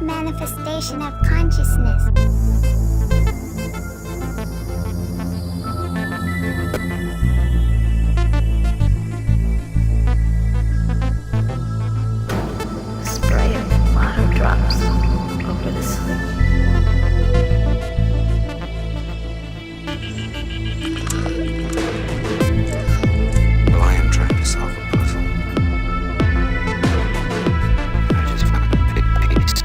manifestation of consciousness. Spraying water drops over the sleep. Well, I am trying to solve a puzzle. I just found a big piece.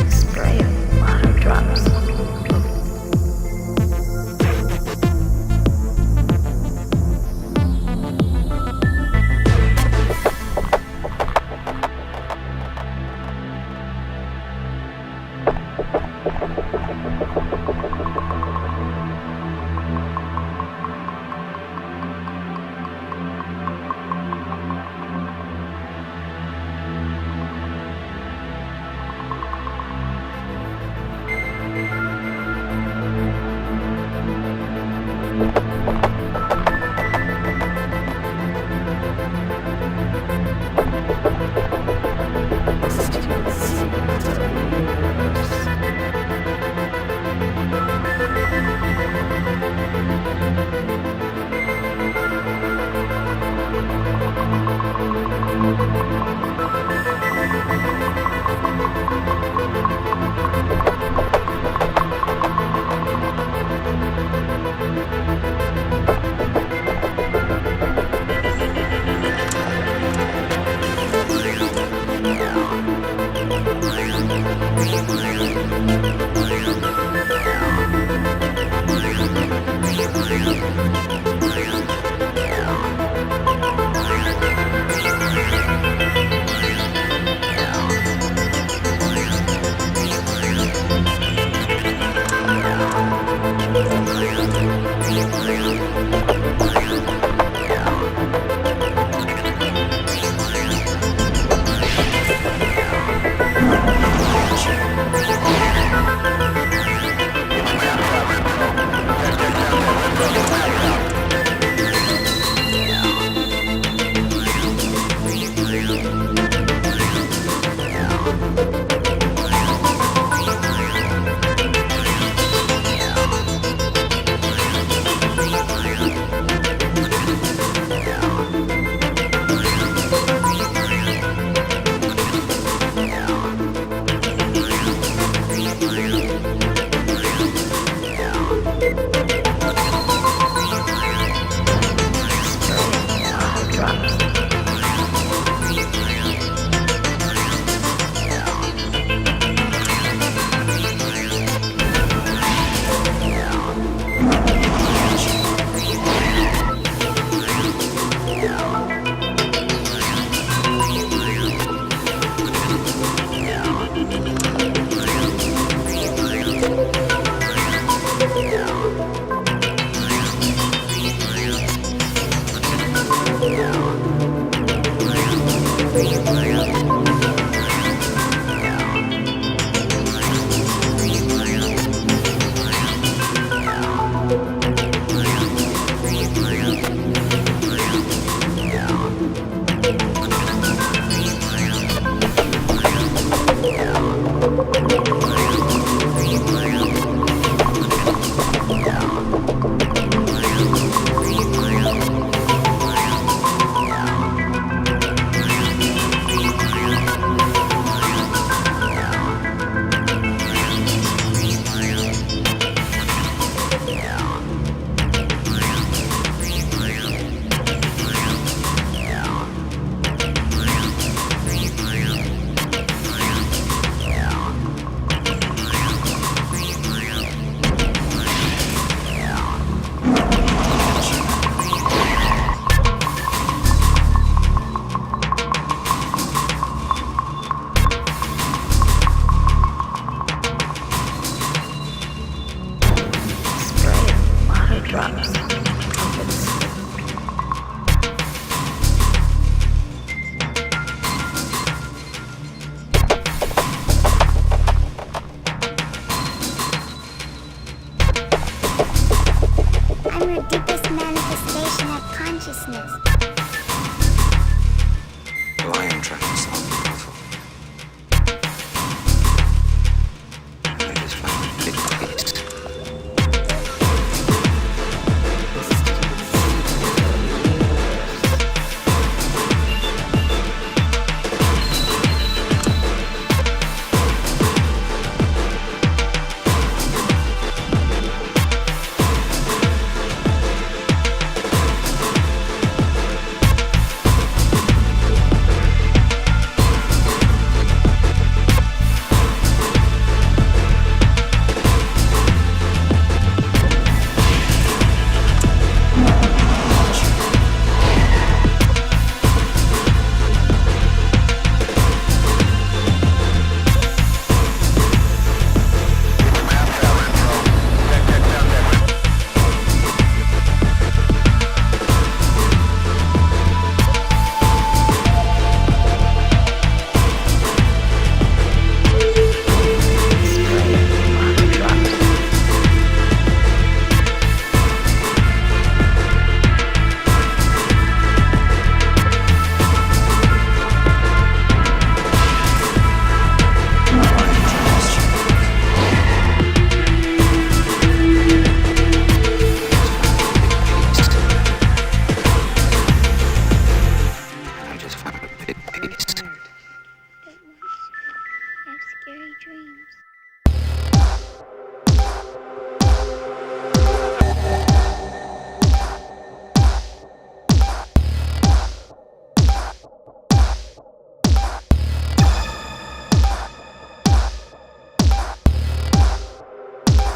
Spraying water drops.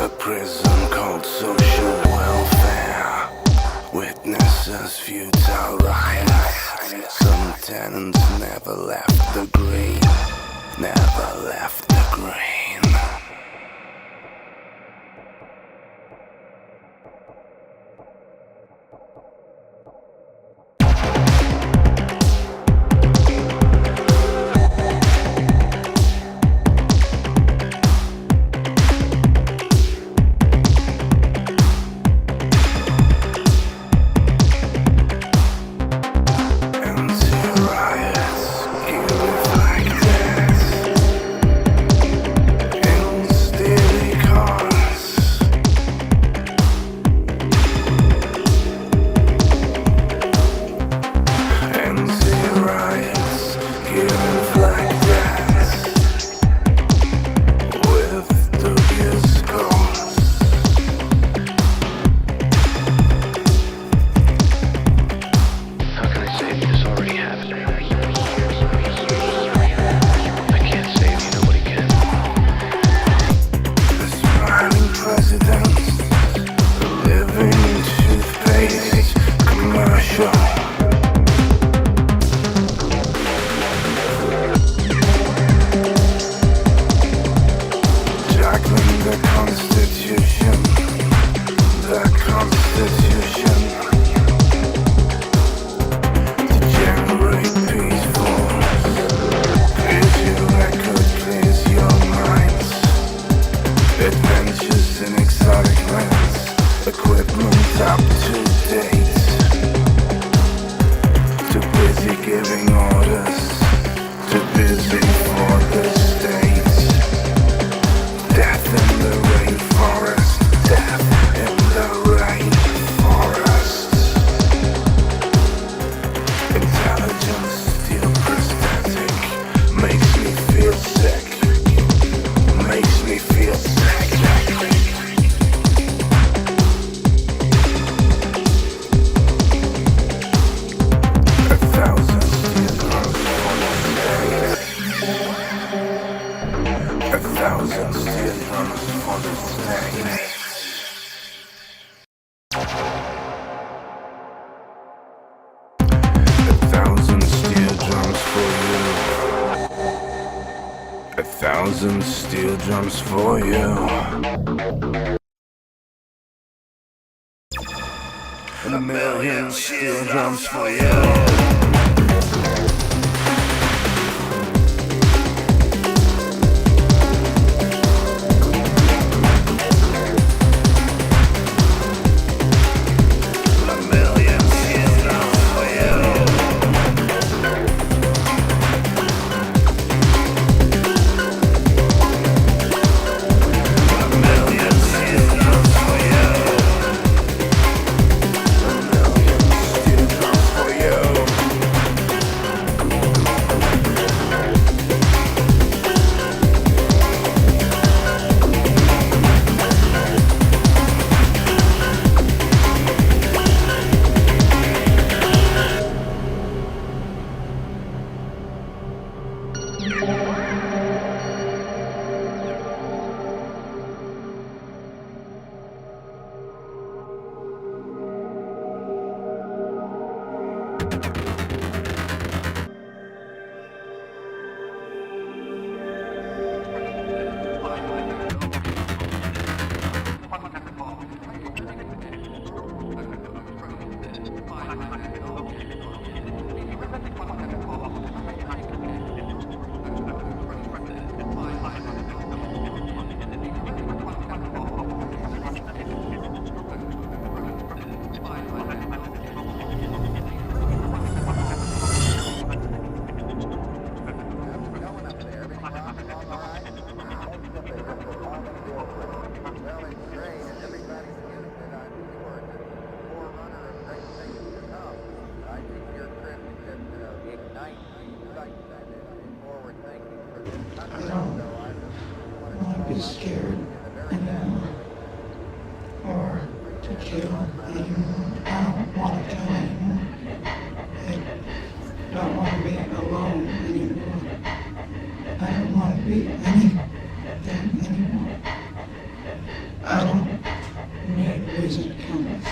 A prison called social welfare witnesses futile riots. Some tenants never left the green, never left the green. Steel drums for you. A million steel drums for you. Don't be scared. anymore. Or to kill even. I don't want to kill anymore. I don't want to be alone anymore. I don't want to be anything anymore. I don't need wizard counters.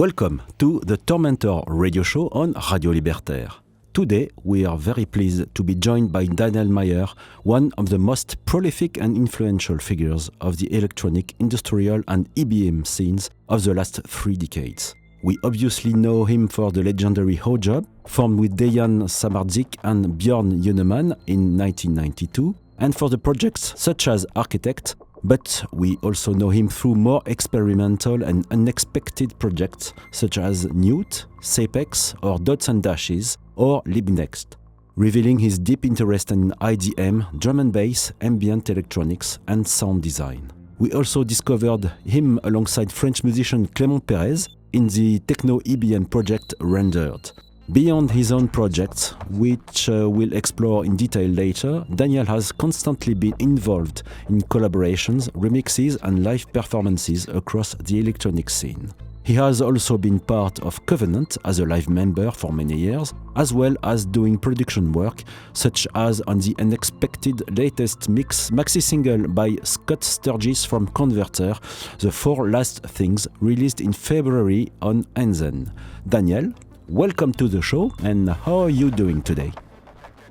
Welcome to the Tormentor radio show on Radio Libertaire. Today, we are very pleased to be joined by Daniel Myer, one of the most prolific and influential figures of the electronic, industrial and EBM scenes of the last 3 decades. We obviously know him for the legendary Haujobb, formed with Dejan Samardzic and Björn Jöneman in 1992, and for the projects such as Architect, but we also know him through more experimental and unexpected projects such as Newt, Sapex, or Dots and Dashes, or Liebknecht, revealing his deep interest in IDM, drum and bass, ambient electronics, and sound design. We also discovered him alongside French musician Clément Pérez in the techno EBM project Rendered. Beyond his own projects, which we'll explore in detail later, Daniel has constantly been involved in collaborations, remixes and live performances across the electronic scene. He has also been part of Covenant as a live member for many years, as well as doing production work, such as on the unexpected latest maxi single by Scott Sturgis from Converter, The 4 Last Things, released in February on Ant-Zen. Daniel, welcome to the show, and how are you doing today?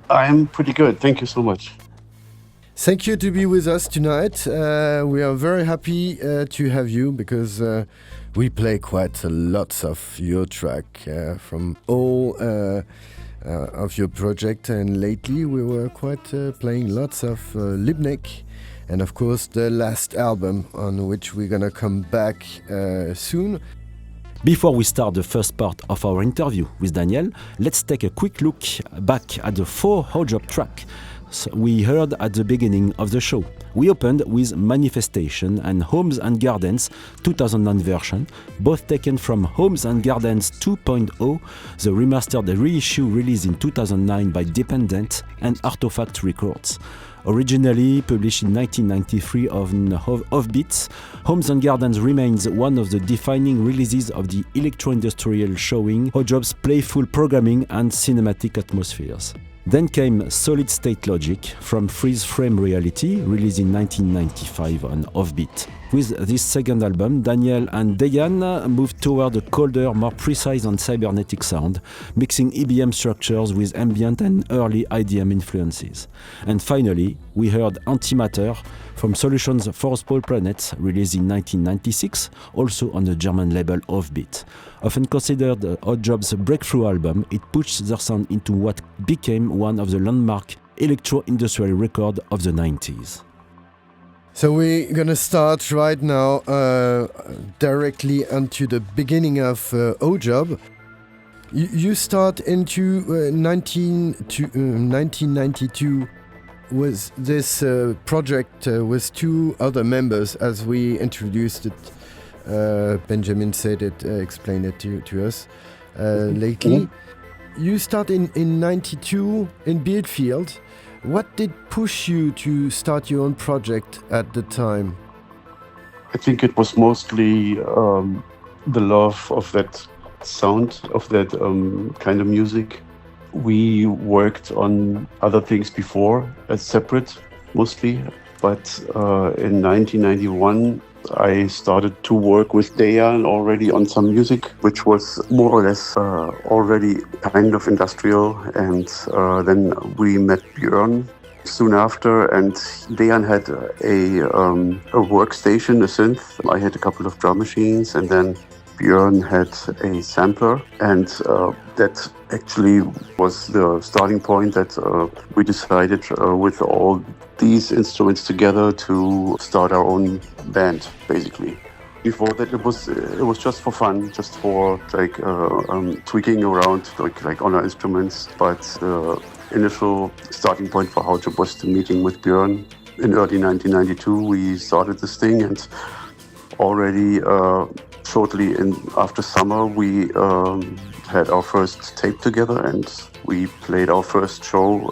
I'm pretty good, thank you so much. Thank you to be with us tonight. We are very happy to have you because we play quite a lot of your track from all of your project, and lately we were quite playing lots of Liebknecht, and of course the last album on which we're gonna come back soon. Before we start the first part of our interview with Daniel, let's take a quick look back at the 4 Haujobb tracks we heard at the beginning of the show. We opened with Manifestation and Homes and Gardens 2009 version, both taken from Homes and Gardens 2.0, the remastered reissue released in 2009 by Dependent and Artifact Records. Originally published in 1993 on Offbeat, Homes and Gardens remains one of the defining releases of the electro-industrial, showing Haujobb's playful programming and cinematic atmospheres. Then came Solid State Logic from Freeze Frame Reality, released in 1995 on Offbeat. With this second album, Daniel and Dejan moved toward a colder, more precise and cybernetic sound, mixing EBM structures with ambient and early IDM influences. And finally, we heard Antimatter from Solutions for Small Planets, released in 1996, also on the German label Offbeat. Often considered Haujobb's breakthrough album, it pushed their sound into what became one of the landmark electro-industrial records of the 90s. So we're gonna start right now directly onto the beginning of Haujobb. You start into 1992 with this project with 2 other members, as we introduced it. Benjamin said it, explained it to us lately. You start in 92 in Bielefeld. What did push you to start your own project at the time? I think it was mostly the love of that sound, of that kind of music. We worked on other things before as separate, mostly, but in 1991 I started to work with Dejan already on some music, which was more or less already kind of industrial. And then we met Björn soon after, and Dejan had a workstation, a synth. I had a couple of drum machines, and then Björn had a sampler, and that actually was the starting point that we decided with all these instruments together to start our own band, basically. Before that, it was just for fun, just for like tweaking around like on our instruments. But the initial starting point for Haujobb was the meeting with Björn in early 1992. We started this thing, and already shortly after summer, we had our first tape together, and we played our first show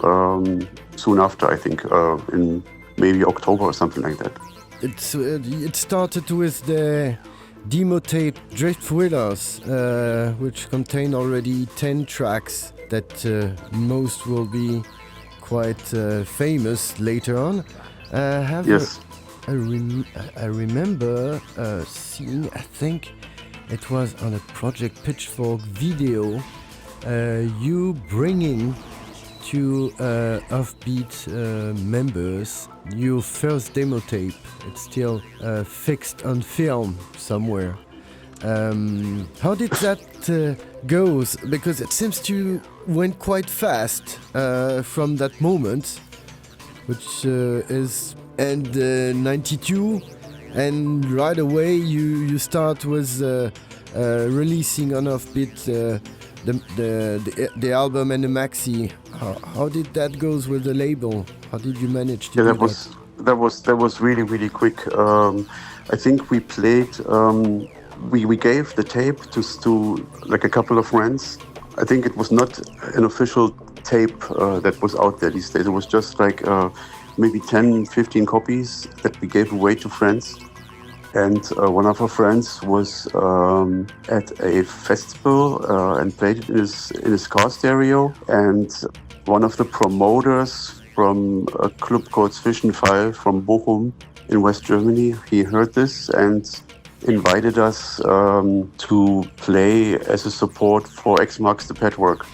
soon after, I think, in maybe October or something like that. It started with the demo tape Drift Thrillers, which contain already 10 tracks that most will be quite famous later on. Yes. I remember seeing, I think, it was on a Project Pitchfork video, you bringing to Offbeat members your first demo tape. It's still fixed on film somewhere. How did that goes? Because it seems to went quite fast from that moment, which is end 92, and right away you start with releasing on Offbeat the album and the maxi. How did that goes with the label? How did you manage to do that? That was really quick. I think we played. We gave the tape to like a couple of friends. I think it was not an official tape that was out there these days. It was just like maybe 10, 15 copies that we gave away to friends. And one of our friends was at a festival and played it in his car stereo. And one of the promoters from a club called Zwischenfall from Bochum in West Germany, he heard this and invited us to play as a support for X Marks the Pet Walk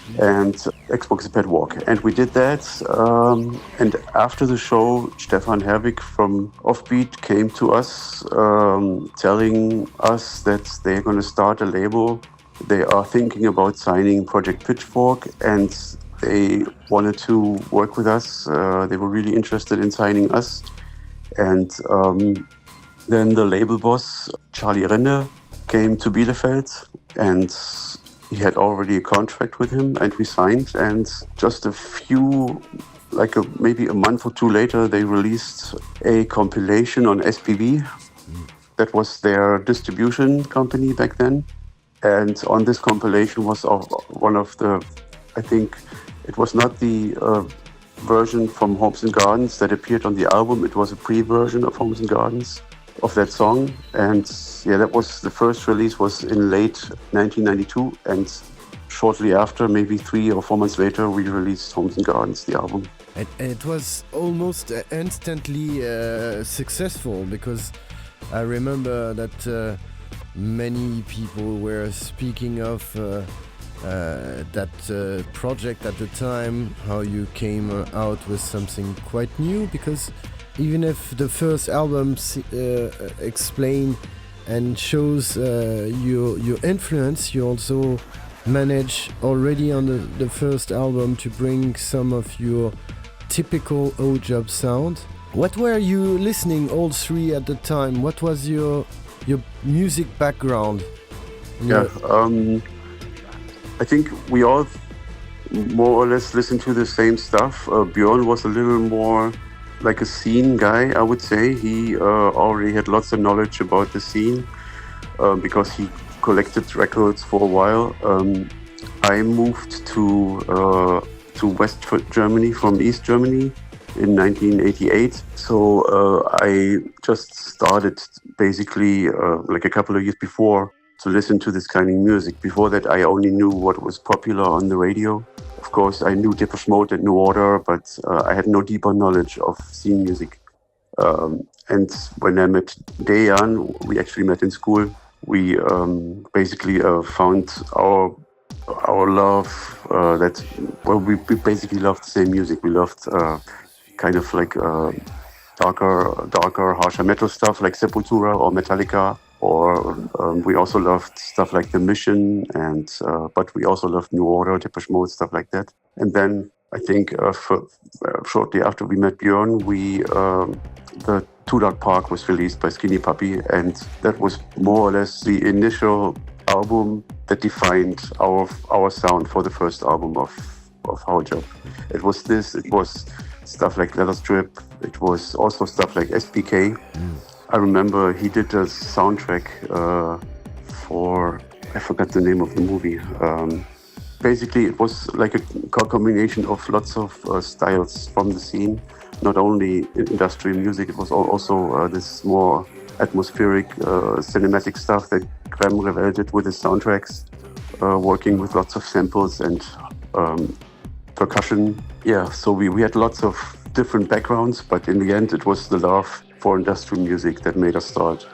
and we did that. And after the show, Stefan Herwig from Offbeat came to us telling us that they're going to start a label. They are thinking about signing Project Pitchfork and they wanted to work with us. They were really interested in signing us. And then the label boss, Charlie Renne, came to Bielefeld and he had already a contract with him and we signed. And just maybe a month or two later, they released a compilation on SPV. That was their distribution company back then. And on this compilation was one of the, I think it was not the version from Homes and Gardens that appeared on the album. It was a pre-version of Homes and Gardens of that song. And yeah, that was the first release was in late 1992. And shortly after, maybe 3 or 4 months later, we released Homes and Gardens, the album. It was almost instantly successful because I remember that many people were speaking of that project at the time, how you came out with something quite new, because even if the first album explain and shows your influence, you also manage already on the first album to bring some of your typical Haujobb sound. What were you listening all three at the time? What was your music background? Yeah, I think we all more or less listened to the same stuff. Björn was a little more like a scene guy, I would say. He already had lots of knowledge about the scene because he collected records for a while. I moved to West Germany from East Germany in 1988. So I just started basically like a couple of years before to listen to this kind of music. Before that, I only knew what was popular on the radio. Of course, I knew Depeche Mode and New Order, but I had no deeper knowledge of scene music. And when I met Dejan, we actually met in school. We basically found our love we basically loved the same music. We loved kind of like darker, harsher metal stuff like Sepultura or Metallica. Or we also loved stuff like The Mission, and but we also loved New Order, Depeche Mode, stuff like that. And then I think shortly after we met Björn, the Too Dark Park was released by Skinny Puppy, and that was more or less the initial album that defined our sound for the first album of Haujobb. It was stuff like Leather Strip. It was also stuff like SPK. I remember he did a soundtrack for, I forgot the name of the movie. Basically, it was like a combination of lots of styles from the scene, not only industrial music, it was also this more atmospheric cinematic stuff that Clem Revel did with his soundtracks, working with lots of samples and percussion. Yeah, so we had lots of different backgrounds, but in the end, it was the love for industrial music that made us start.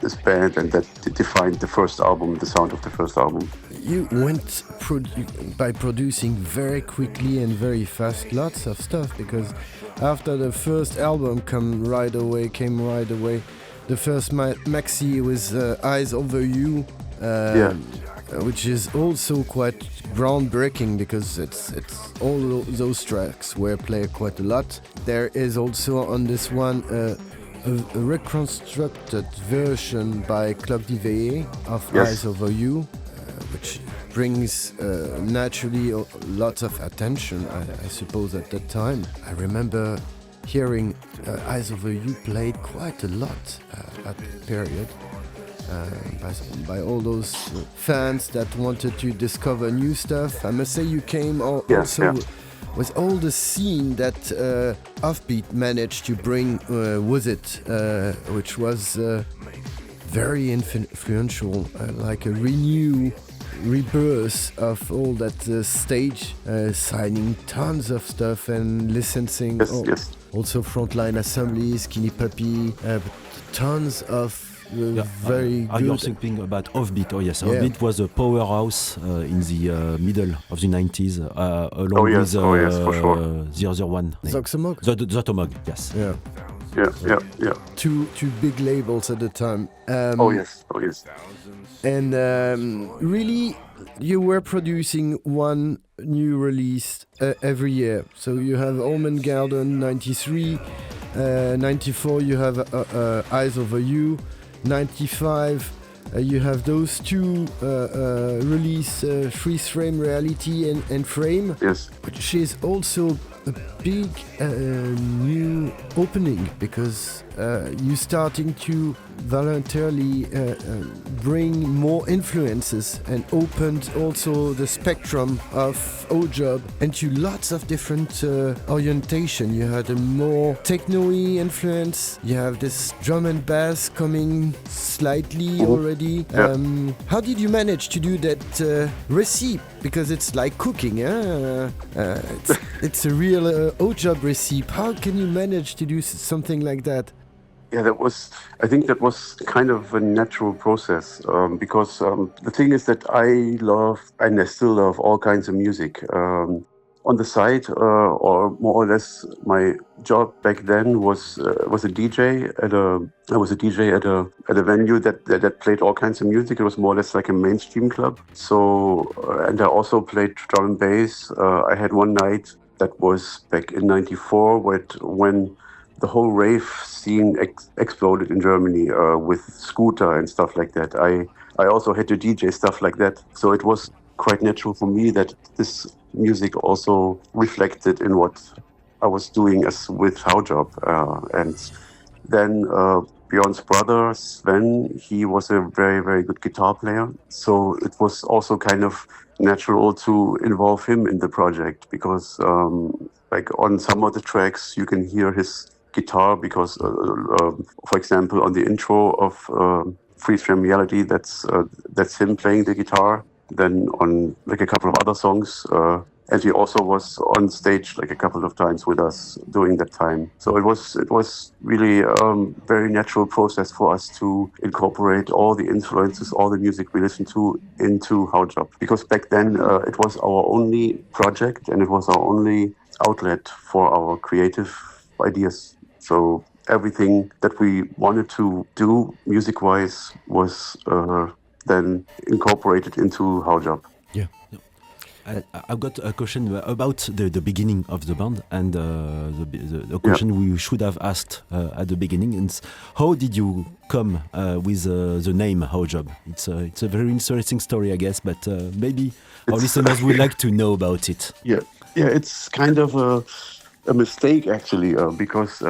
this band, and that defined the first album, the sound of the first album. You went by producing very quickly and very fast lots of stuff, because after the first album came right away. The first maxi was Eyes Over You, which is also quite groundbreaking, because it's all those tracks were played quite a lot. There is also on this one a reconstructed version by Club d'Iveillé of Eyes Over You, which brings naturally lots of attention, I suppose, at that time. I remember hearing Eyes Over You played quite a lot at the period by all those fans that wanted to discover new stuff. I must say you came also with all the scene that Offbeat managed to bring with it, which was very influential, like a rebirth of all that stage, signing tons of stuff and licensing. Also Frontline Assemblies, Skinny Puppy, tons of very good. You're thinking about Offbeat? Oh yes, Offbeat was a powerhouse in the middle of the 90s, along with for sure. The other one. Zoth-Ommog? Zoth-Ommog, yes. Yeah. Two big labels at the time. Oh yes. And really, you were producing one new release every year. So you have Almond Garden 93, 94 you have Eyes Over You, 95 you have those two release, Freeze Frame Reality and Frame, which is also a big new opening, because you're starting to voluntarily bring more influences and opened also the spectrum of Haujobb into lots of different orientation. You had a more techno-y influence, you have this drum and bass coming slightly already. How did you manage to do that recipe? Because it's like cooking, it's a real Haujobb recipe. How can you manage to do something like that? Yeah, I think that was kind of a natural process, because the thing is that I love, and I still love, all kinds of music. On the side, or more or less, my job back then was a DJ I was a DJ at a venue that played all kinds of music. It was more or less like a mainstream club. So, and I also played drum and bass. I had one night that was back in '94 when the whole rave scene exploded in Germany with Scooter and stuff like that. I also had to DJ stuff like that. So it was quite natural for me that this music also reflected in what I was doing with Haujobb. And then Björn's brother, Sven, he was a very, very good guitar player. So it was also kind of natural to involve him in the project, because like on some of the tracks you can hear his guitar, because for example on the intro of Freeze Frame Reality, that's him playing the guitar. Then on like a couple of other songs, and he also was on stage like a couple of times with us during that time. So it was really a very natural process for us to incorporate all the influences, all the music we listened to into Haujobb. Because back then it was our only project and it was our only outlet for our creative ideas. So everything that we wanted to do music-wise was then incorporated into Haujobb. Yeah. I've got a question about the beginning of the band, and the question we should have asked at the beginning is, how did you come with the name Haujobb? It's a very interesting story, I guess, but maybe our listeners would like to know about it. Yeah, it's kind of a mistake actually, because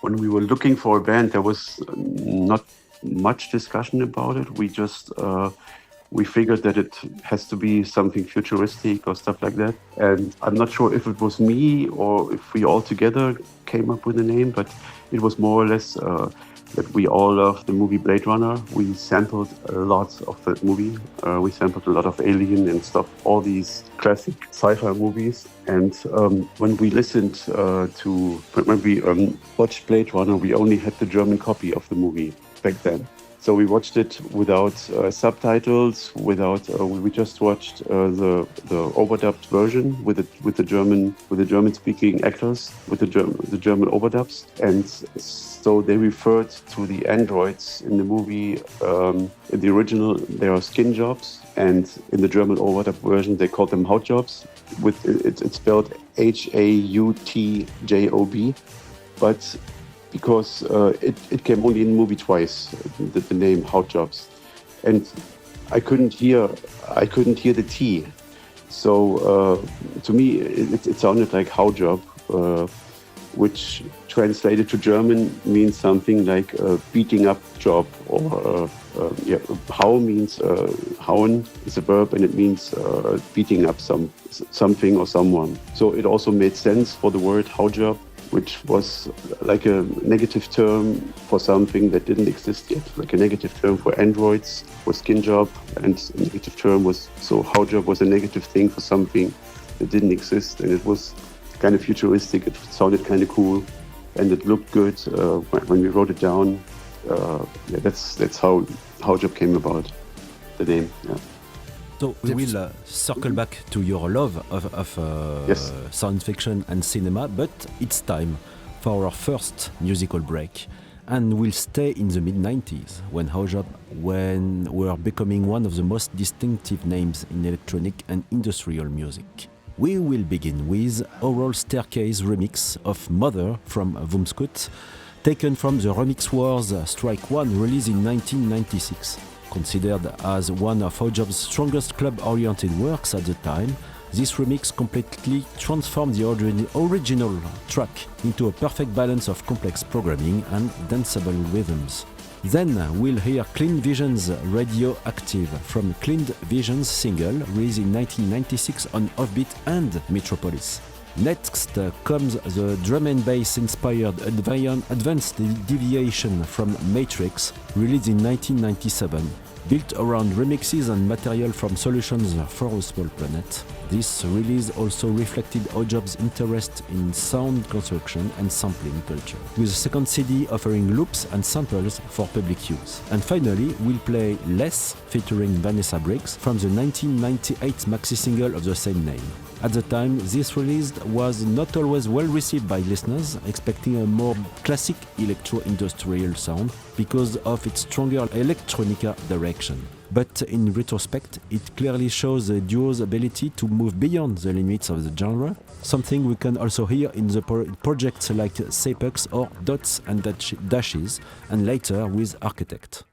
when we were looking for a band, there was not much discussion about it. We just we figured that it has to be something futuristic or stuff like that. And I'm not sure if it was me or if we all together came up with the name, but it was more or less that we all loved the movie Blade Runner. We sampled a lot of that movie. We sampled a lot of Alien and stuff, all these classic sci-fi movies. And when we listened when we watched Blade Runner, we only had the German copy of the movie back then. So we watched it without subtitles, without. We just watched the overdubbed version with the German speaking actors, with the German overdubs, and so they referred to the androids in the movie. In the original, they are skin jobs, and in the German overdub version, they called them Hautjobs. It's spelled Hautjob, but because it came only in the movie twice, the name Hautjobs, and I couldn't hear the T, so to me it sounded like Haujob, which translated to German means something like beating up job, or Hau means hauen is a verb, and it means beating up something or someone. So it also made sense for the word Haujob, which was like a negative term for something that didn't exist yet, like a negative term for androids, for skin job, and a negative term was, so Haujob was a negative thing for something that didn't exist, and it was kind of futuristic, it sounded kind of cool, and it looked good when we wrote it down. That's how Haujob came about, the name. Yeah. So we will circle back to your love of Yes. science fiction and cinema, but it's time for our first musical break. And we'll stay in the mid-90s, when Haujobb were becoming one of the most distinctive names in electronic and industrial music. We will begin with Oral Staircase remix of Mother from Vumskut, taken from the Remix Wars Strike 1 released in 1996. Considered as one of Haujobb's strongest club-oriented works at the time, this remix completely transformed the original track into a perfect balance of complex programming and danceable rhythms. Then we'll hear Cleen Vision's Radioactive from Cleen Vision's single released in 1996 on Offbeat and Metropolis. Next comes the drum and bass inspired Advanced Deviation from Matrix, released in 1997, built around remixes and material from Solutions for a Small Planet. This release also reflected Haujobb's interest in sound construction and sampling culture, with a second CD offering loops and samples for public use. And finally, we'll play Less, featuring Vanessa Briggs, from the 1998 maxi single of the same name. At the time, this release was not always well received by listeners, expecting a more classic electro-industrial sound because of its stronger electronica direction. But in retrospect, it clearly shows the duo's ability to move beyond the limits of the genre, something we can also hear in the projects like Sapux or Dots and Dashes, and later with Architect.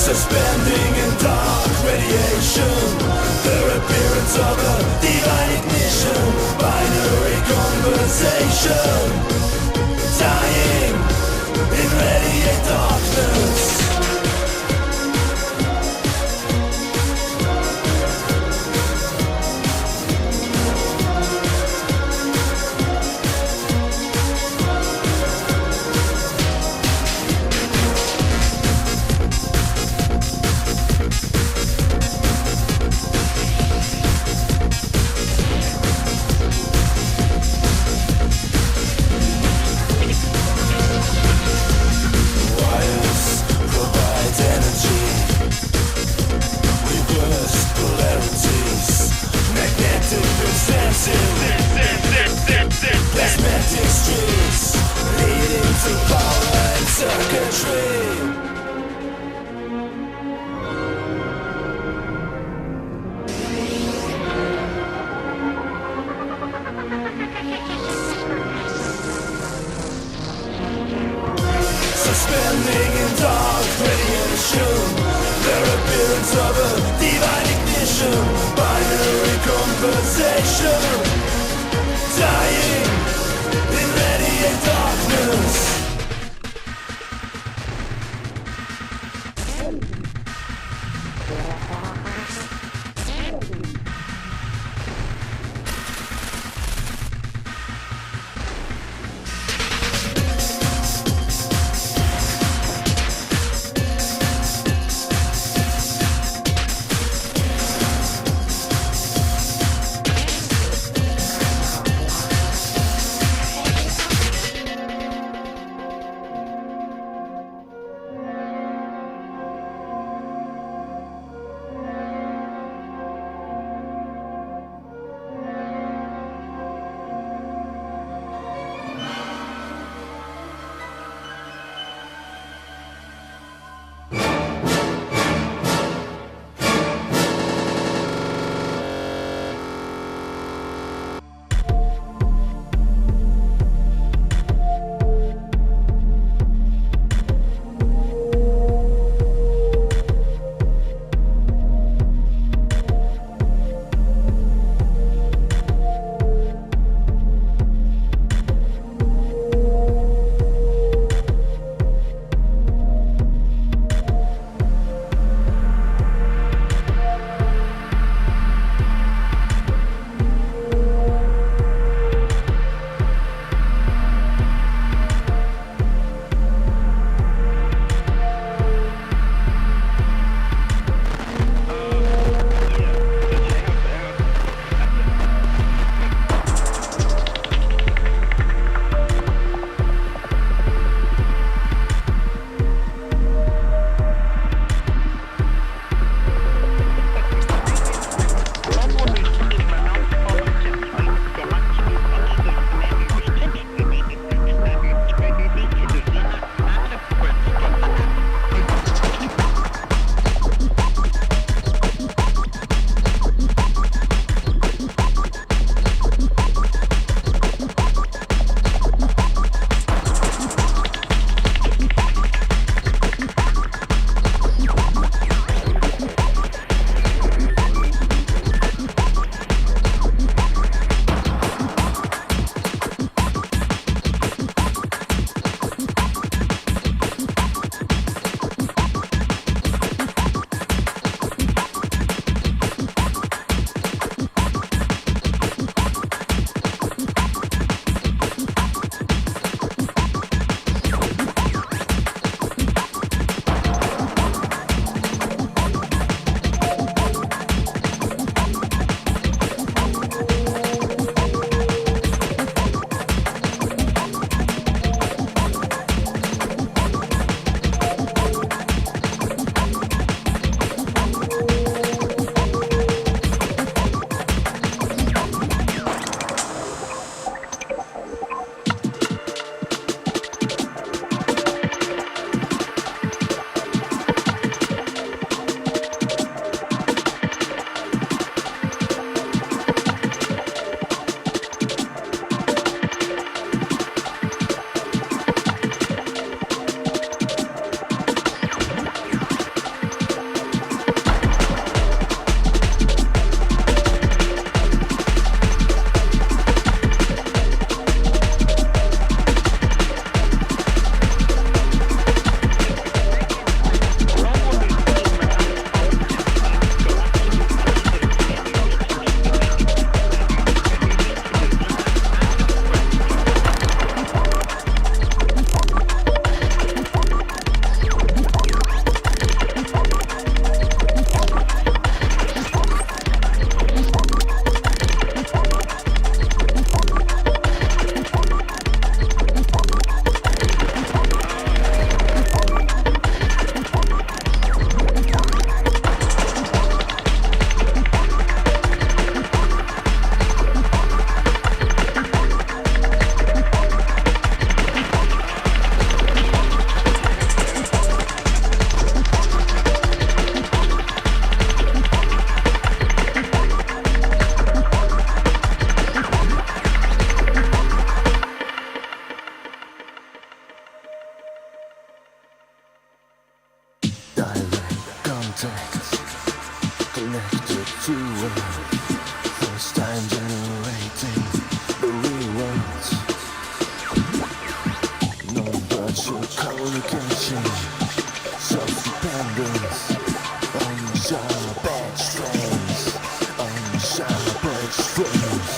Suspending in dark radiation, the appearance of a divine ignition, binary conversation, dying in radiate darkness. Plasmatic streets leading to power and circuitry. Suspending in dark radiation, the appearance of a divine ignition, binary conversation, dying in radiate darkness. architect, connected to first time generating the real world. Non-virtual communication, self-dependence, on-job extremes, on-job extremes.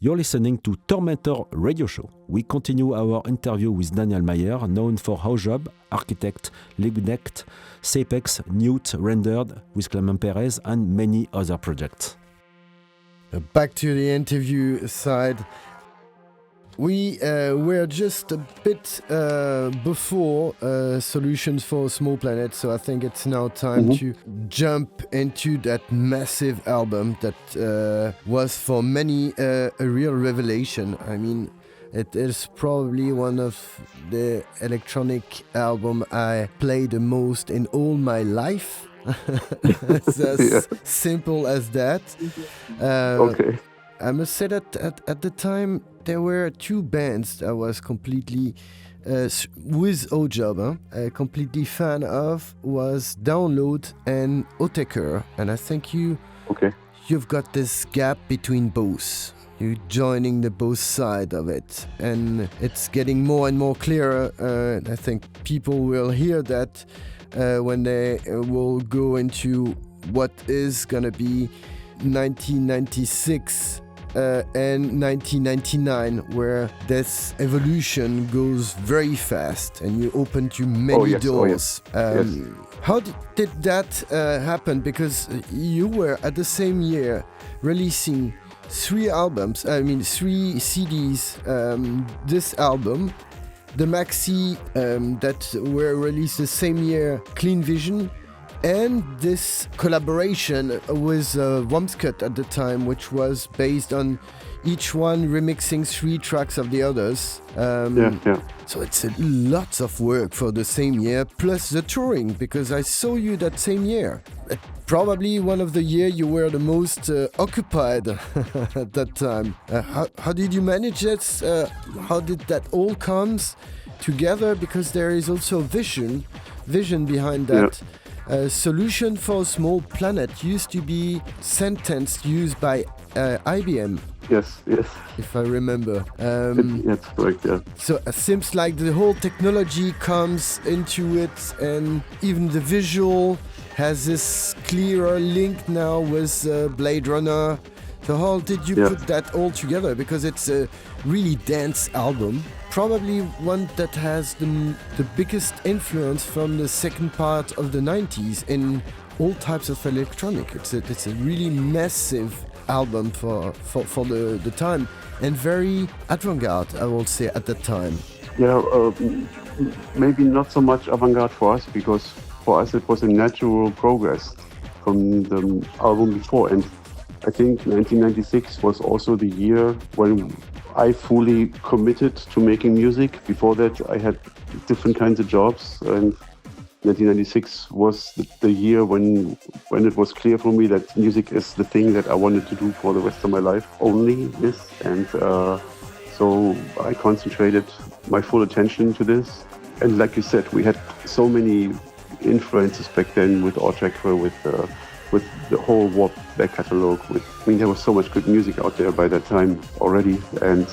You're listening to Tormentor Radio Show. We continue our interview with Daniel Myer, known for Haujobb, Architect, Liebknecht, Sapex, Newt, Rendered, with Clement Perez, and many other projects. Back to the interview side. We were just a bit before Solutions for a Small Planet, so I think it's now time to jump into that massive album that was for many a real revelation. I mean, it is probably one of the electronic album I play the most in all my life. It's as simple as that. Okay. I must say that at the time there were two bands I was completely with Haujobb, completely fan of, was Download and Otaker, and I think you've got this gap between both. You're joining the both side of it, and it's getting more and more clearer. I think people will hear that when they will go into what is gonna be 1996 and 1999, where this evolution goes very fast and you open to many doors. How did that happen? Because you were at the same year releasing 3 CDs, this album, the maxi that were released the same year, Cleen Vision, and this collaboration with Wamscut at the time, which was based on each one remixing 3 tracks of the others. So it's lots of work for the same year, plus the touring, because I saw you that same year. Probably one of the year you were the most occupied at that time. How did you manage this? How did that all comes together? Because there is also vision behind that. Solution for a Small Planet used to be sentence used by IBM. Yes. If I remember. That's correct, yeah. So it seems like the whole technology comes into it, and even the visual has this clearer link now with Blade Runner. So how did you put that all together? Because it's a really dense album. Probably one that has the biggest influence from the second part of the 90s in all types of electronic. It's a really massive album for the time, and very avant-garde, I will say, at that time. Maybe not so much avant-garde for us, because for us it was a natural progress from the album before. And I think 1996 was also the year when I fully committed to making music. Before that, I had different kinds of jobs, and 1996 was the year when it was clear for me that music is the thing that I wanted to do for the rest of my life, only this. And so I concentrated my full attention to this. And like you said, we had so many influences back then with Otaker, with the whole Warp back catalog. There was so much good music out there by that time already, and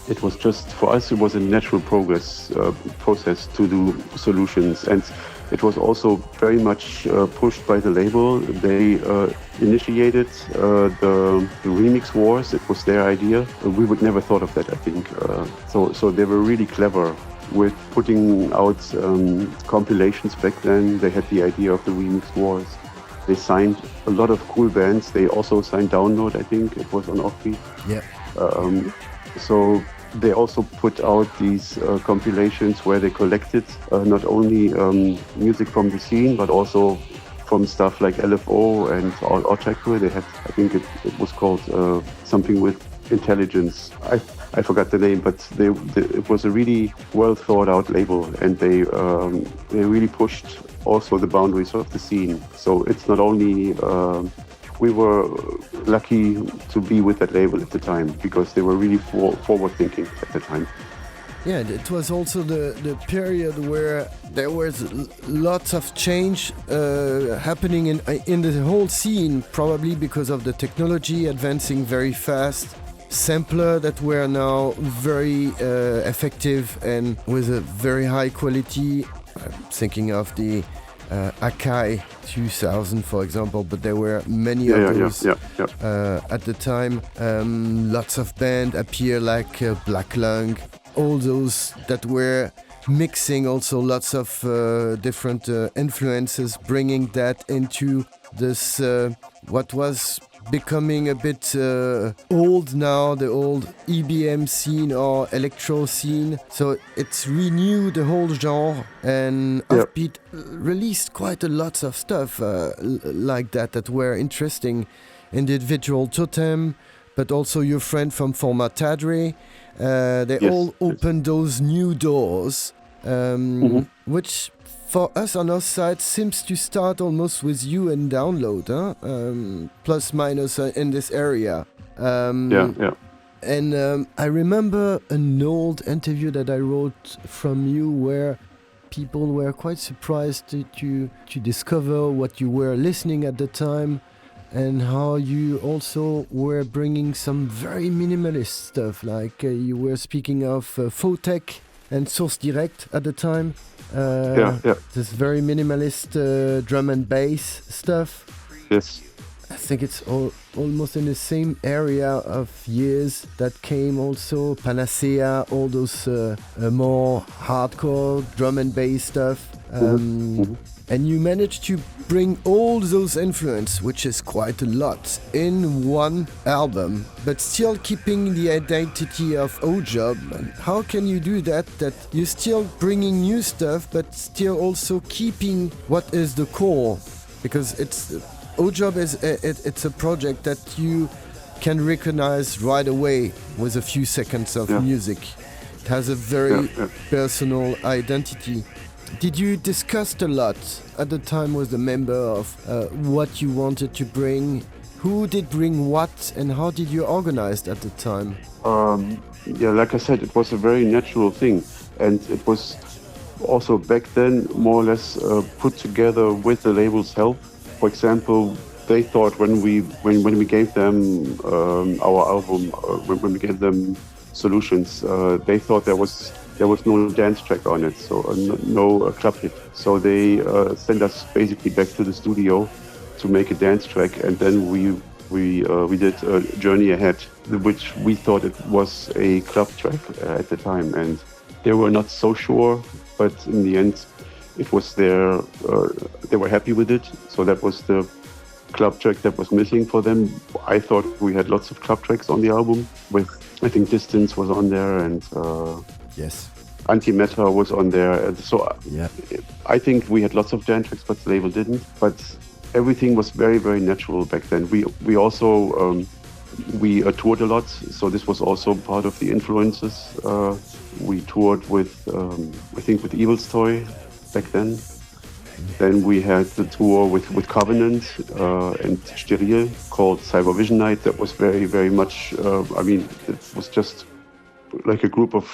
it was just, for us, it was a natural process to do Solutions. And it was also very much pushed by the label. They initiated the remix wars. It was their idea. We would never thought of that, I think. So they were really clever with putting out compilations back then. They had the idea of the remix wars. They signed a lot of cool bands. They also signed Download, I think it was on Offbeat. Yeah. So they also put out these compilations where they collected not only music from the scene, but also from stuff like LFO and Otaker. They had, I think it was called something with intelligence. I forgot the name, but it was a really well thought out label, and they really pushed also the boundaries of the scene. So it's not only we were lucky to be with that label at the time, because they were really forward thinking at the time. Yeah, it was also the period where there was lots of change happening in the whole scene, probably because of the technology advancing very fast. Sampler that were now very effective and with a very high quality. I'm thinking of the Akai 2000, for example, but there were many of those at the time. Lots of bands appear like Black Lung, all those that were mixing also lots of different influences, bringing that into this what was becoming a bit old now, the old EBM scene or electro scene. So it's renewed the whole genre, and Offbeat released quite a lot of stuff like that were interesting. Individual Totem, but also your friend from Format Tadre. They all opened those new doors, which for us on our side seems to start almost with you and Download, plus minus in this area. And I remember an old interview that I wrote from you where people were quite surprised to discover what you were listening at the time, and how you also were bringing some very minimalist stuff, like you were speaking of Photech and Source Direct at the time. This very minimalist drum and bass stuff. Yes. I think it's almost in the same area of years that came also Panacea, all those more hardcore drum and bass stuff. And you managed to bring all those influence, which is quite a lot, in one album, but still keeping the identity of Haujobb. How can you do that you're still bringing new stuff, but still also keeping what is the core? Because Haujobb it's a project that you can recognize right away with a few seconds of music. It has a very personal identity. Did you discuss a lot at the time with the member of what you wanted to bring? Who did bring what, and how did you organize at the time? Like I said, it was a very natural thing, and it was also back then more or less put together with the label's help. For example, they thought when we gave them our album, when we gave them Solutions, they thought there was no dance track on it, so no club hit. So they sent us basically back to the studio to make a dance track, and then we did Journey Ahead, which we thought it was a club track at the time, and they were not so sure, but in the end it was their they were happy with it. So that was the club track that was missing for them. I thought we had lots of club tracks on the album, with I think Distance was on there, and Antimatter was on there. And so I think we had lots of dance tracks, but the label didn't. But everything was very, very natural back then. We also we toured a lot, so this was also part of the influences. We toured with I think with Evil's Toy back then. Then we had the tour with Covenant and Steril called Cyber Vision Night. That was very, very much, it was just like a group of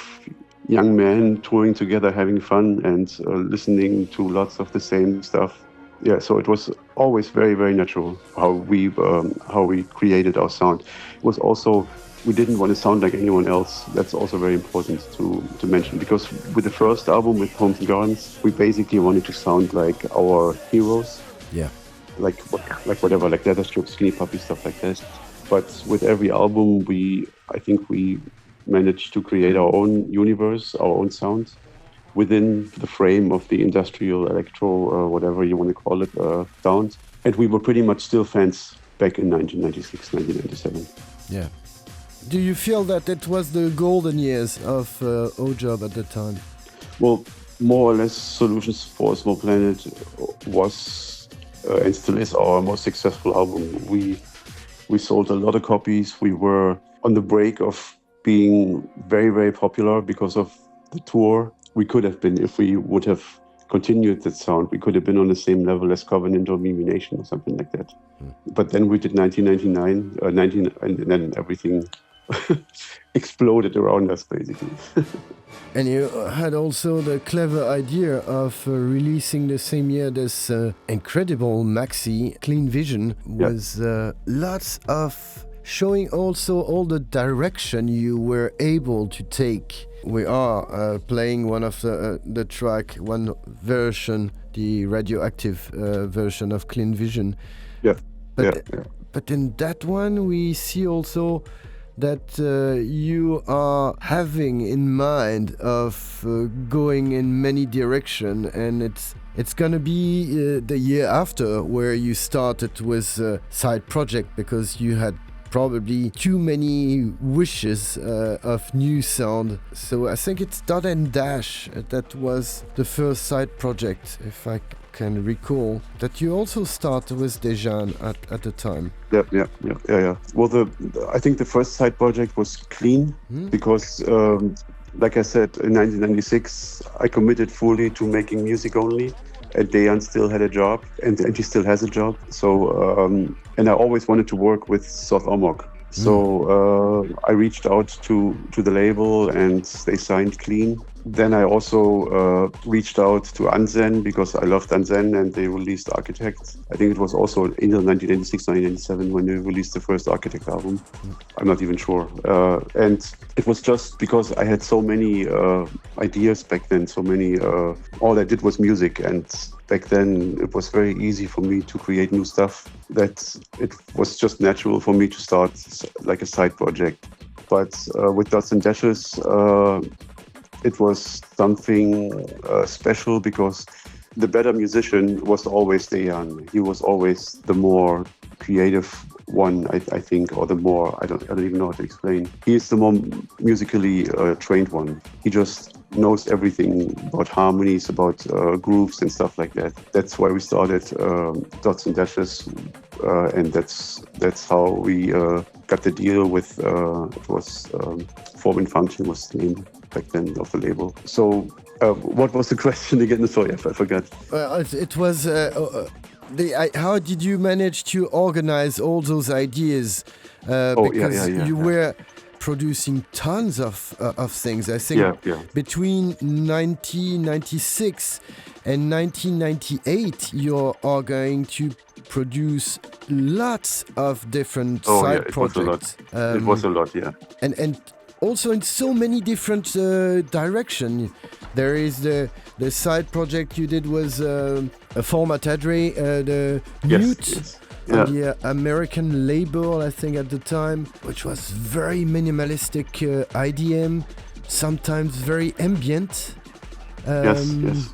young men touring together, having fun and listening to lots of the same stuff. Yeah, so it was always very, very natural how we created our sound. It was also, we didn't want to sound like anyone else. That's also very important to mention, because with the first album, with Homes and Gardens, we basically wanted to sound like our heroes. Yeah. Like whatever, like Leatherstrip, Skinny Puppy, stuff like that. But with every album, I think we managed to create our own universe, our own sound, within the frame of the industrial electro, or whatever you want to call it, sound. And we were pretty much still fans back in 1996, 1997. Yeah. Do you feel that it was the golden years of Haujobb at the time? Well, more or less, Solutions for a Small Planet was and still is our most successful album. We sold a lot of copies. We were on the break of being very, very popular because of the tour. We could have been, if we would have continued that sound, we could have been on the same level as Covenant or Mimi Nation or something like that. But then we did 1999, and then everything exploded around us, basically. And you had also the clever idea of releasing the same year this incredible maxi, Cleen Vision, with lots of showing also all the direction you were able to take. We are playing one of the track, one version, the radioactive version of Cleen Vision. Yeah. But in that one, we see also that you are having in mind of going in many directions, and it's gonna be the year after where you started with a side project, because you had probably too many wishes of new sound. So I think it's Dot and Dash that was the first side project, if I can recall, that you also started with Dejan at the time. Yeah. Well, I think the first side project was Cleen, because like I said, in 1996 I committed fully to making music only, and Dejan still had a job, and he still has a job. So and I always wanted to work with Zoth-Ommog. So I reached out to the label, and they signed Cleen. Then I also reached out to Ant-Zen, because I loved Ant-Zen, and they released Architect. I think it was also in 1996, 1997 when they released the first Architect album. I'm not even sure. And it was just because I had so many ideas back then, all I did was music, and back then it was very easy for me to create new stuff, that it was just natural for me to start like a side project. But with Dots and Dashes, it was something special, because the better musician was always Dejan. He was always the more creative one, I think, or the more, I don't even know how to explain. He is the more musically trained one. He just knows everything about harmonies, about grooves and stuff like that. That's why we started Dots and Dashes, and that's how we got the deal with, it was Form and Function was the name back then of the label. So what was the question again? Sorry, I forgot. It was how did you manage to organize all those ideas? Because you were producing tons of things. I think between 1996 and 1998, you are going to produce lots of different side projects. It was a lot, yeah. And also in so many different directions. There is the side project you did was a Format Adre, the Newt, on the American label, I think at the time, which was very minimalistic IDM, sometimes very ambient. Yes.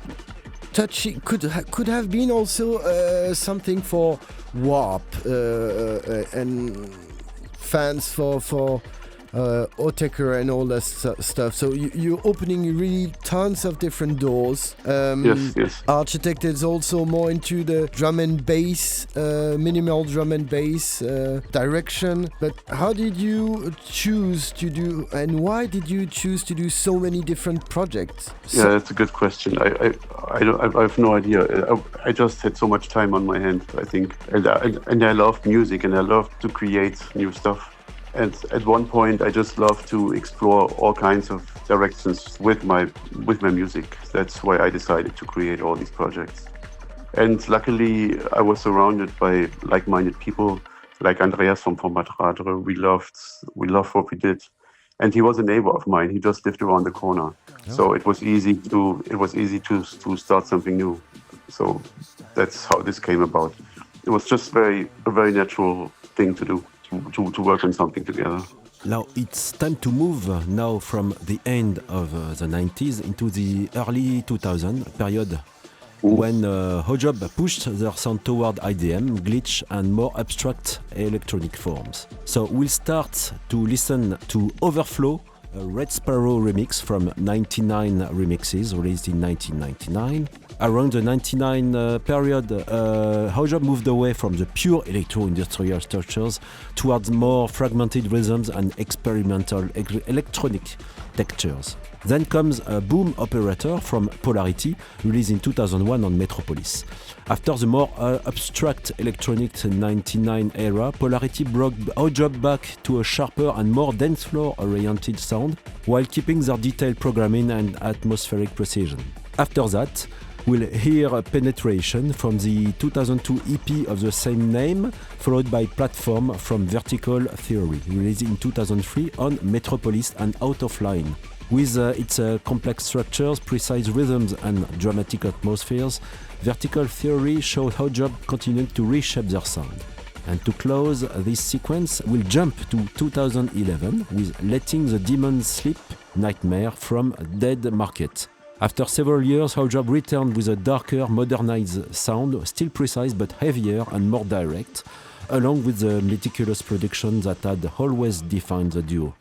Touchy could have been also something for Warp and fans for Oteker and all that stuff. So you're opening really tons of different doors. Yes. Architect is also more into the drum and bass, minimal drum and bass direction. But how did you choose to do, and why did you choose to do so many different projects? Yeah, that's a good question. I have no idea. I just had so much time on my hand, I think, and I loved music, and I loved to create new stuff. And at one point, I just loved to explore all kinds of directions with my music. That's why I decided to create all these projects. And luckily, I was surrounded by like-minded people, like Andreas from Format Adre. We loved what we did, and he was a neighbor of mine. He just lived around the corner, so it was easy to start something new. So that's how this came about. It was just a very natural thing to do. To work on something together. Now it's time to move now from the end of the 90s into the early 2000 period, when Haujobb pushed their sound toward IDM, glitch and more abstract electronic forms. So we'll start to listen to Overflow, a Red Sparrow remix from Ninetynine remixes released in 1999. Around the 99 period, Haujobb moved away from the pure electro-industrial structures towards more fragmented rhythms and experimental electronic textures. Then comes a Boom Operator from Polarity, released in 2001 on Metropolis. After the more abstract electronic 99 era, Polarity brought Haujobb back to a sharper and more dance floor-oriented sound, while keeping their detailed programming and atmospheric precision. After that, We'll hear Penetration from the 2002 EP of the same name, followed by Platform from Vertical Theory, released in 2003 on Metropolis and Out of Line. With its complex structures, precise rhythms and dramatic atmospheres, Vertical Theory showed Haujobb continuing to reshape their sound. And to close this sequence, we'll jump to 2011 with Letting the Demons Sleep, Nightmare from Dead Market. After several years, Haujobb returned with a darker, modernized sound, still precise but heavier and more direct, along with the meticulous production that had always defined the duo.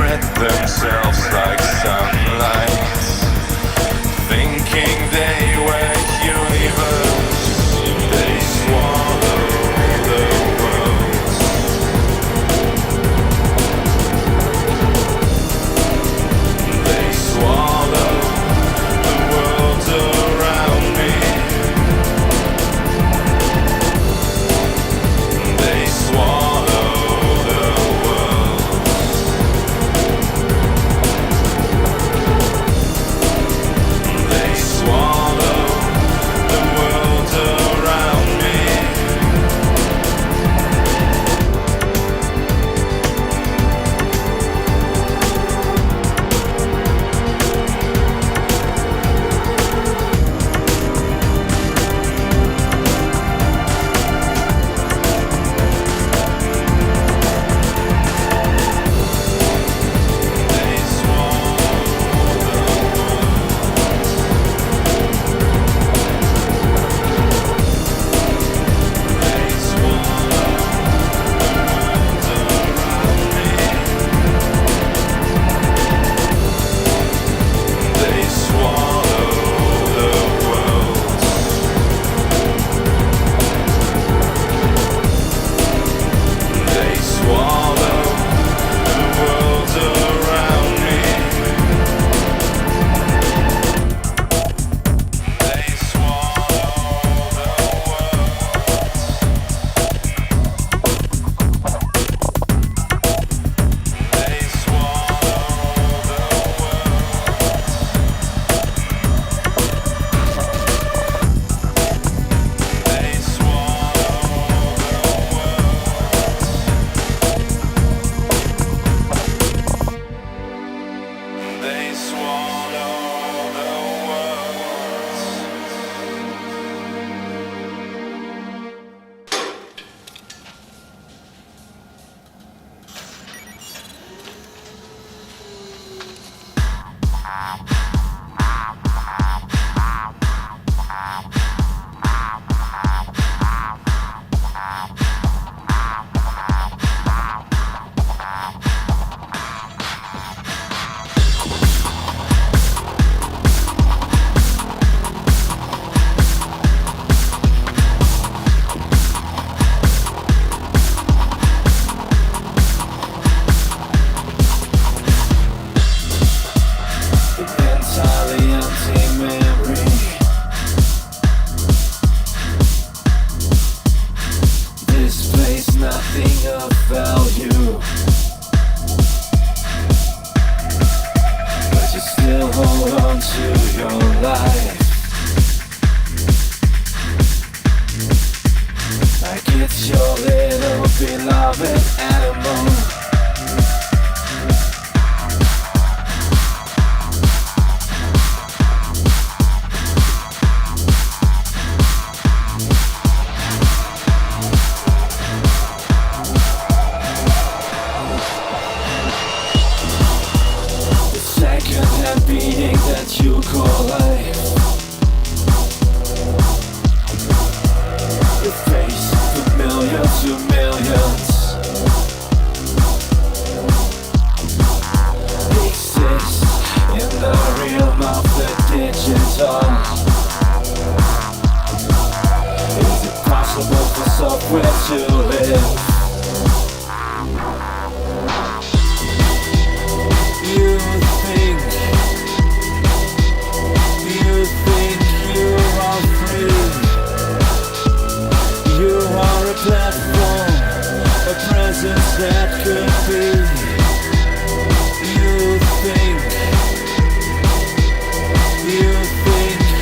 spread themselves like sunlight, thinking they were universe. They swallow the world. They swallow the world around me. They swallow the world. They swallow the world around me. They swallow the They swallow the world around me. They swallow the world. They swallow the world around me. They swallow the They swallow the They They swallow the world. Entirely empty memory. Displays nothing of value, but you still hold on to your life. Like it's your little beloved animal. The second-hand being that you call life. Your face familiar to millions. Exists in the realm of the digital. Is it possible for software to live? You think you are free. You are a platform, a presence that could be. You think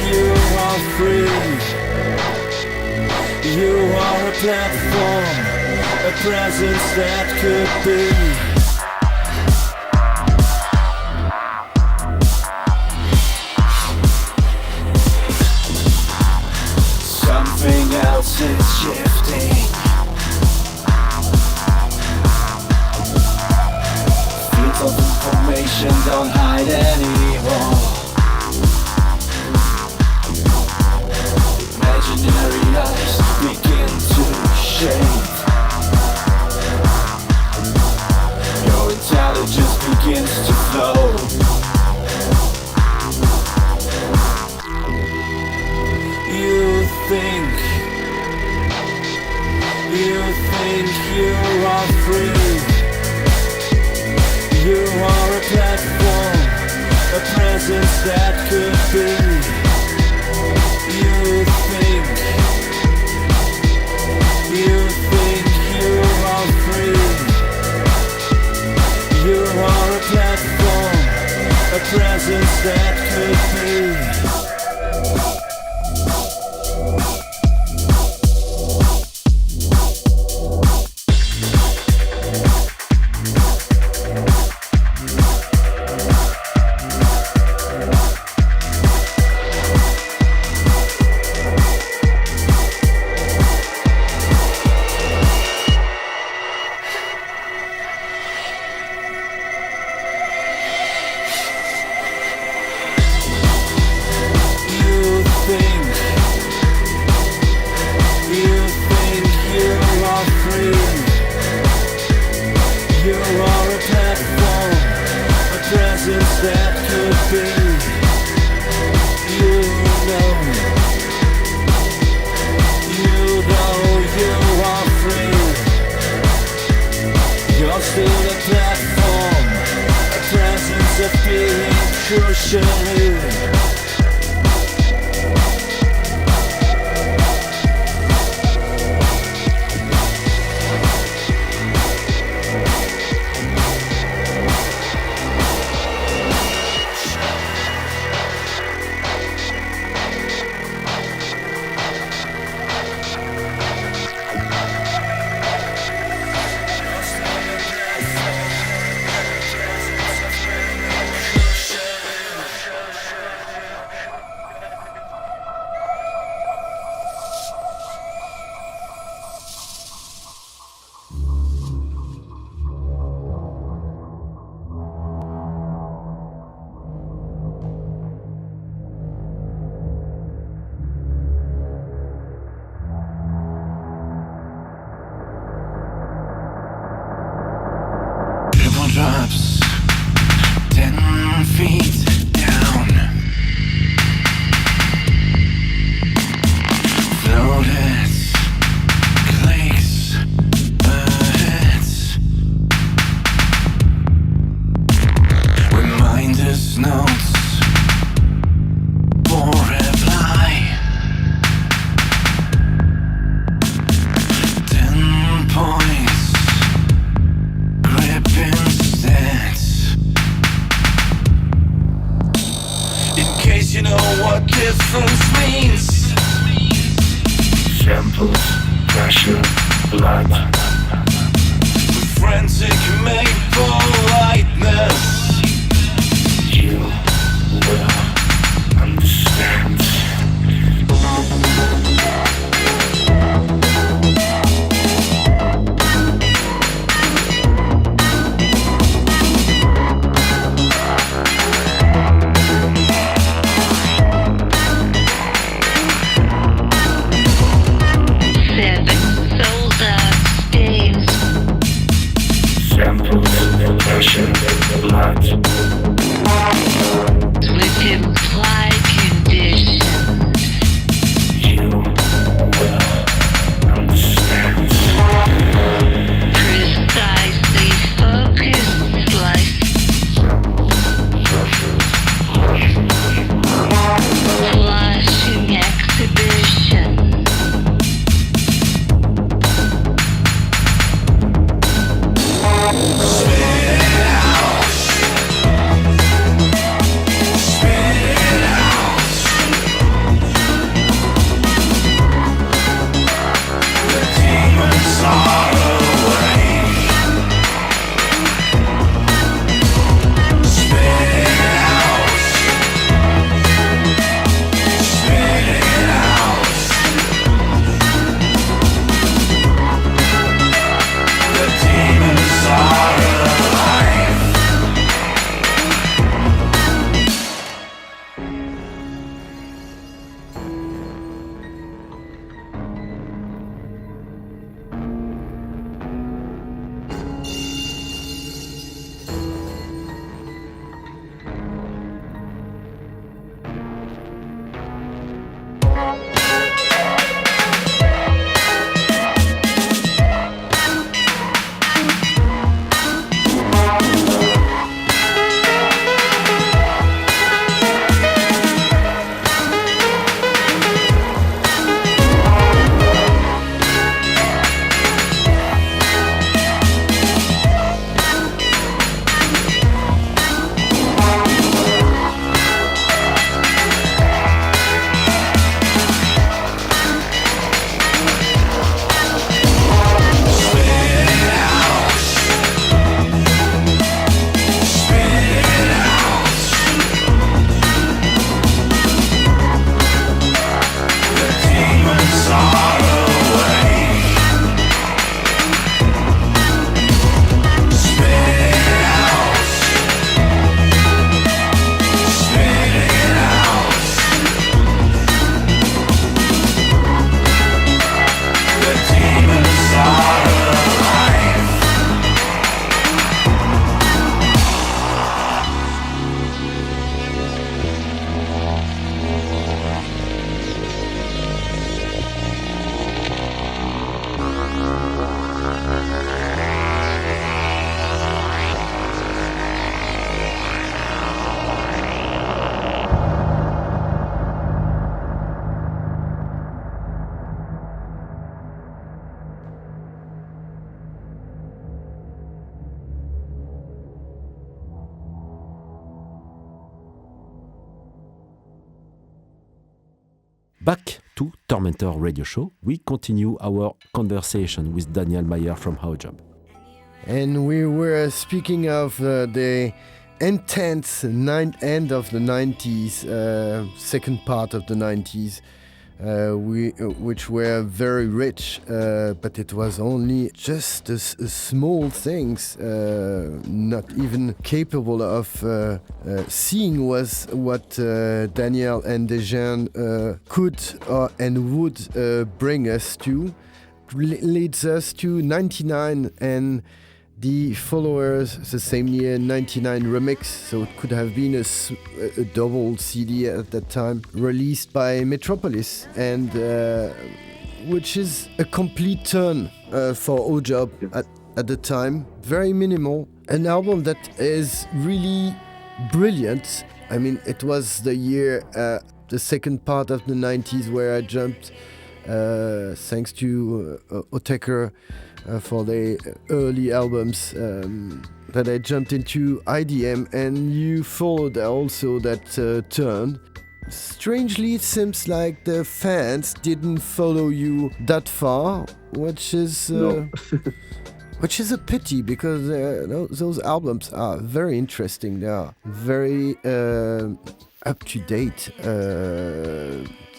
you are free. You are a platform, a presence that could be. Something else is shifting. Fields of information don't hide anymore. Imaginary eyes begin to shade. Your intelligence begins to flow. You think you are free. You are a platform, a presence that could be. You think you are free. You are a platform, a presence that could be. Drops 10 feet down, floated clicks ahead, reminders notes for reply, 10 points gripping stance. In case you know what difference means. Samples, pressure, blood. With frantic make politeness. You will understand. Sold out stains. Samples, pressure, Back to Tormentor Radio Show, we continue our conversation with Daniel Myer from Haujobb. And we were speaking of the intense end of the 90s, second part of the 90s, which were very rich, but it was only just a small things, not even capable of seeing was what Daniel and Dejan could and would bring us to. Leads us to Ninetynine and the followers the same year, Ninetynine Remix, so it could have been a double CD at that time, released by Metropolis, and which is a complete turn for Haujobb at the time. Very minimal, an album that is really brilliant. I mean, it was the year, the second part of the 90s where I jumped, thanks to Oteker, for the early albums, that I jumped into IDM, and you followed also that turn. Strangely, it seems like the fans didn't follow you that far, which is which is a pity, because those albums are very interesting. They are very up to date.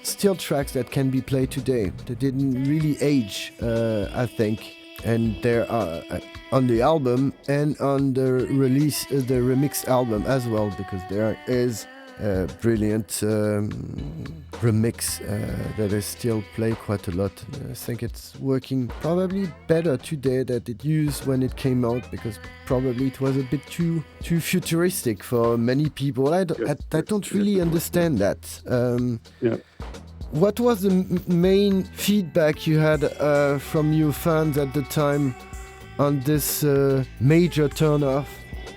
Still tracks that can be played today. They didn't really age, I think. And there are on the album and on the release, the remix album as well, because there is a brilliant remix that is still played quite a lot. I think it's working probably better today than it used when it came out, because probably it was a bit too futuristic for many people. I don't really understand that. What was the main feedback you had from your fans at the time on this major turnoff?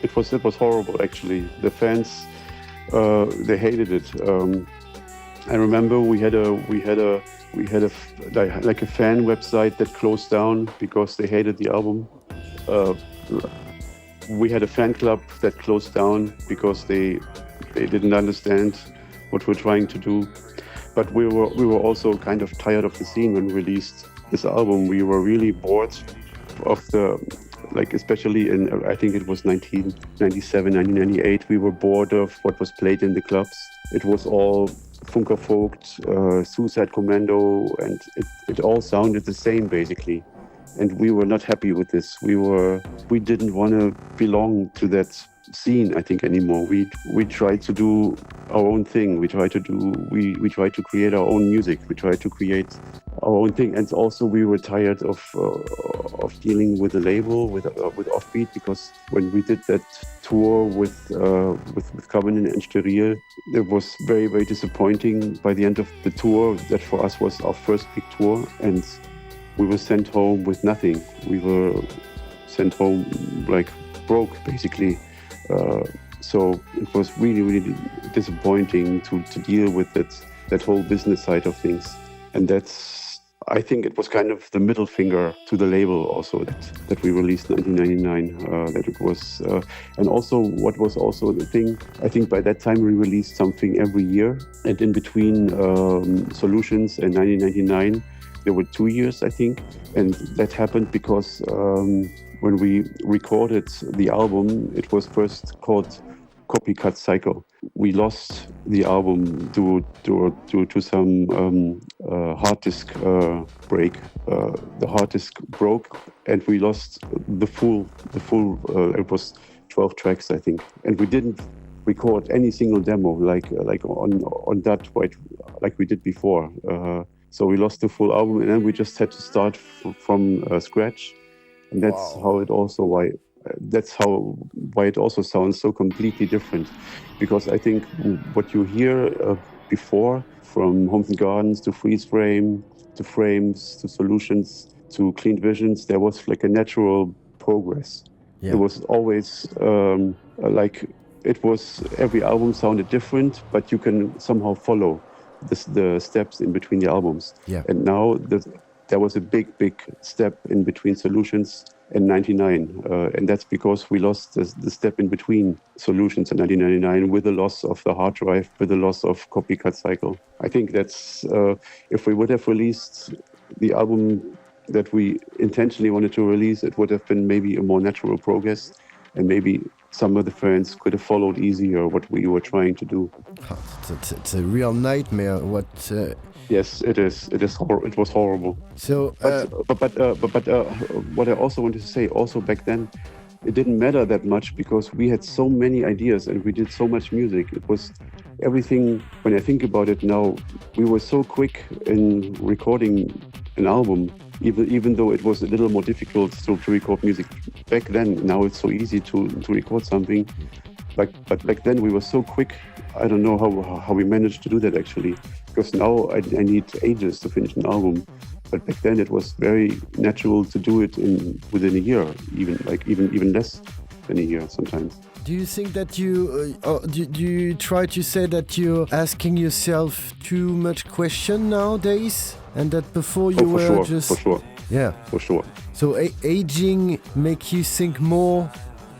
It was horrible, actually. The fans, they hated it. I remember we had a like a fan website that closed down because they hated the album. We had a fan club that closed down because they didn't understand what we're trying to do. But we were also kind of tired of the scene when we released this album. We were really bored of the, like, especially in, I think it was 1997, 1998, we were bored of what was played in the clubs. It was all Funkervogt, Suicide Commando, and it all sounded the same, basically. And we were not happy with this. We didn't want to belong to that scene, I think, anymore. We tried to do our own thing. We tried to create our own music. We tried to create our own thing. And also we were tired of dealing with the label, with Offbeat, because when we did that tour with Covenant and Steril, it was very, very disappointing by the end of the tour. That for us was our first big tour, and we were sent home with nothing. We were sent home like broke, basically. So it was really, really disappointing to deal with that whole business side of things. And I think it was kind of the middle finger to the label also that we released 1999. That it was, and also what was also the thing, I think by that time we released something every year. And in between Solutions and 1999, there were 2 years, I think. And that happened because when we recorded the album, it was first called Copycat Cycle. We lost the album due to some hard disk break. The hard disk broke, and we lost the full. It was 12 tracks, I think, and we didn't record any single demo like on that like we did before. So we lost the full album, and then we just had to start from scratch. And that's how it also why it also sounds so completely different, because I think what you hear before, from Homes and Gardens to Freeze Frame to Frames to Solutions to Clean Visions, there was like a natural progress. It was always like it was, every album sounded different, but you can somehow follow the steps in between the albums. And now there was a big step in between Solutions and 99. And that's because we lost the step in between Solutions and 1999 with the loss of the hard drive, with the loss of copycat cycle. I think that's, if we would have released the album that we intentionally wanted to release, it would have been maybe a more natural progress, and maybe some of the fans could have followed easier what we were trying to do. It's a real nightmare. What? Yes, it is. It was horrible. So, but what I also wanted to say, also back then, it didn't matter that much because we had so many ideas and we did so much music. It was everything. When I think about it now, we were so quick in recording an album. Even though it was a little more difficult to record music back then, now it's so easy to record something. But back then we were so quick. I don't know how we managed to do that actually, because now I need ages to finish an album. But back then it was very natural to do it within a year, even less than a year sometimes. Do you think that do you try to say that you're asking yourself too much question nowadays, and that before you were sure, just... For sure. Yeah. For sure. So aging make you think more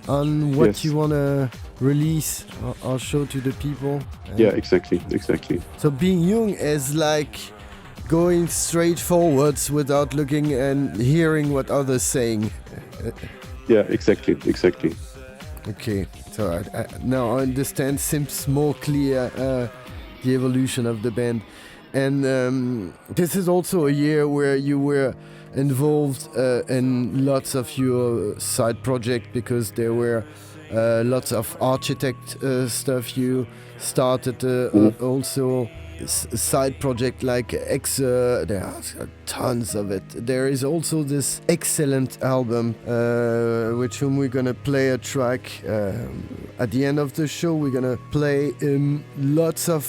on what you want to release or show to the people? Yeah, exactly. So being young is like going straight forwards without looking and hearing what others saying. Yeah, exactly. Okay, so I now I understand. Seems more clear the evolution of the band, and this is also a year where you were involved in lots of your side projects, because there were lots of architect stuff. You started also side project like there are tons of it. There is also this excellent album with whom we're gonna play a track at the end of the show. We're gonna play lots of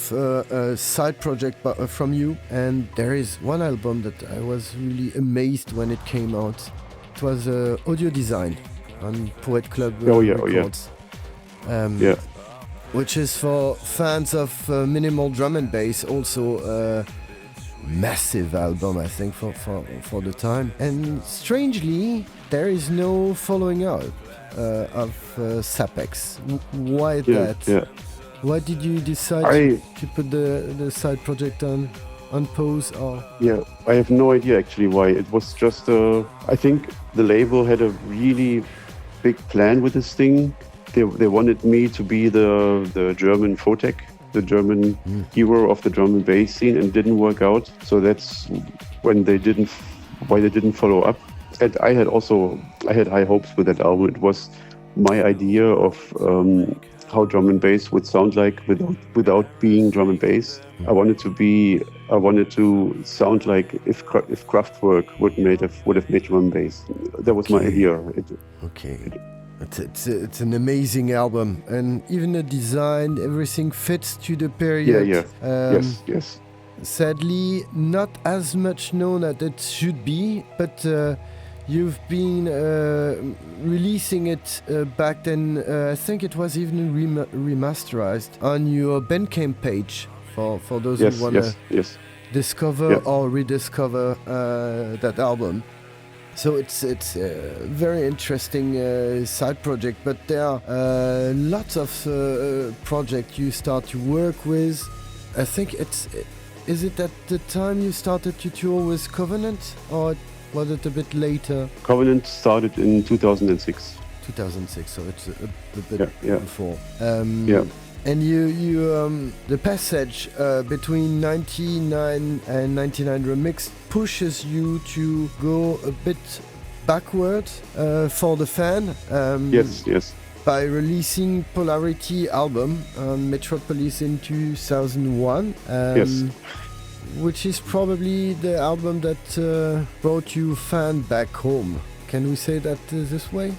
side project from you, and there is one album that I was really amazed when it came out. It was Audio Design on Poet Club Records. Yeah. Which is for fans of minimal drum and bass, also a massive album, I think, for the time. And strangely, there is no following up of Sapex. Why that? Yeah. Why did you decide to put the side project on pause? Or? Yeah, I have no idea actually why. It was just, I think the label had a really big plan with this thing. They wanted me to be the German Fotec, the German hero of the drum and bass scene, and it didn't work out. So that's why they didn't follow up. And I had high hopes with that album. It was my idea of how drum and bass would sound like without being drum and bass. I wanted to sound like if Kraftwerk would have made drum and bass. That was my idea. It's an amazing album, and even the design, everything fits to the period. Yeah. Yes. Sadly, not as much known as it should be, but you've been releasing it back then. I think it was even remasterized on your Bandcamp page for those who want to discover or rediscover that album. So it's a very interesting side project, but there are lots of projects you start to work with. I think is it at the time you started to tour with Covenant, or was it a bit later? Covenant started in 2006. 2006, so it's a bit before. And you the passage between 99 and 99 Remix pushes you to go a bit backward for the fan. Yes. By releasing Polarity album on Metropolis in 2001. Which is probably the album that brought you fan back home. Can we say that this way?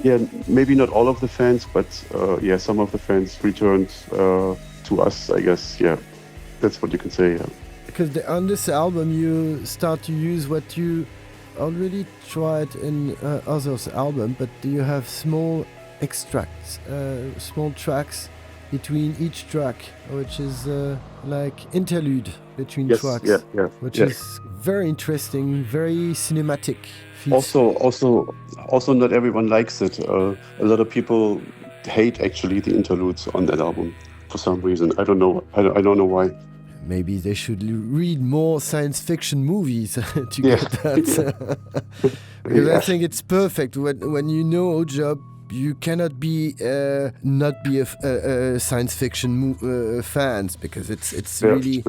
Yeah, maybe not all of the fans, but some of the fans returned to us, I guess. Yeah, that's what you can say. Yeah. Because on this album, you start to use what you already tried in others' album, but you have small extracts, small tracks between each track, which is like interlude between Yes, tracks, which yeah. is very interesting, very cinematic. Also, not everyone likes it. A lot of people hate actually the interludes on that album for some reason. I don't know. I don't know why. Maybe they should read more science fiction movies to get that. Because I think it's perfect. When you know Haujobb, you cannot be not be a science fiction fans, because it's really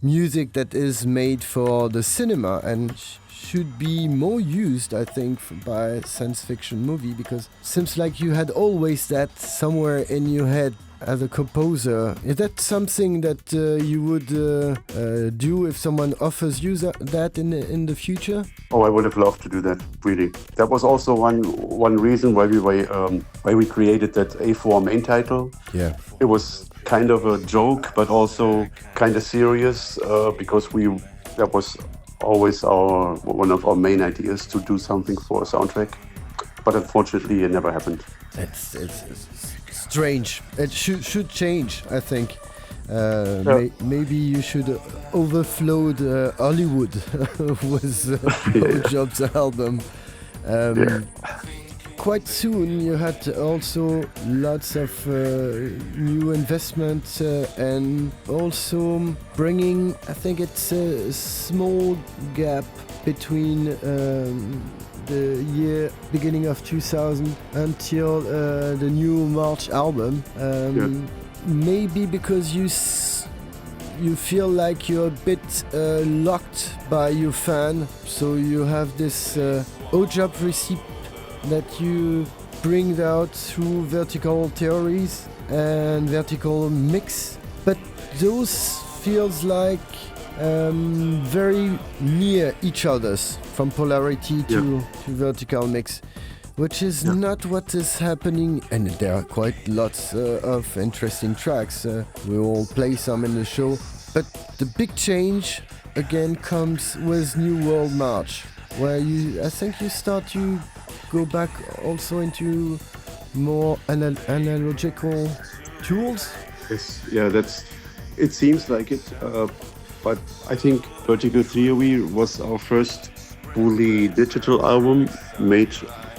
music that is made for the cinema and should be more used, I think, by science fiction movie, because it seems like you had always that somewhere in your head as a composer. Is that something that you would do if someone offers you that in the future? Oh, I would have loved to do that, really. That was also one reason why we created that A4 main title. Yeah. It was kind of a joke, but also kind of serious, because that was always one of our main ideas, to do something for a soundtrack. But unfortunately, it never happened. It's strange. It should change, I think. Maybe you should overflow Hollywood with Haujobb's album. Quite soon you had also lots of new investments and also bringing, I think it's a small gap between the year beginning of 2000 until the new March album. Maybe because you feel like you're a bit locked by your fan, so you have this Haujobb recipe that you bring out through vertical theories and vertical mix, but those feels like very near each other's, from polarity to vertical mix, which is not what is happening. And there are quite lots of interesting tracks. We will play some in the show, but the big change again comes with New World March, where I think you start to go back also into more analogical tools. Yes, yeah, it seems like it, but I think Vertical Theory was our first fully digital album, made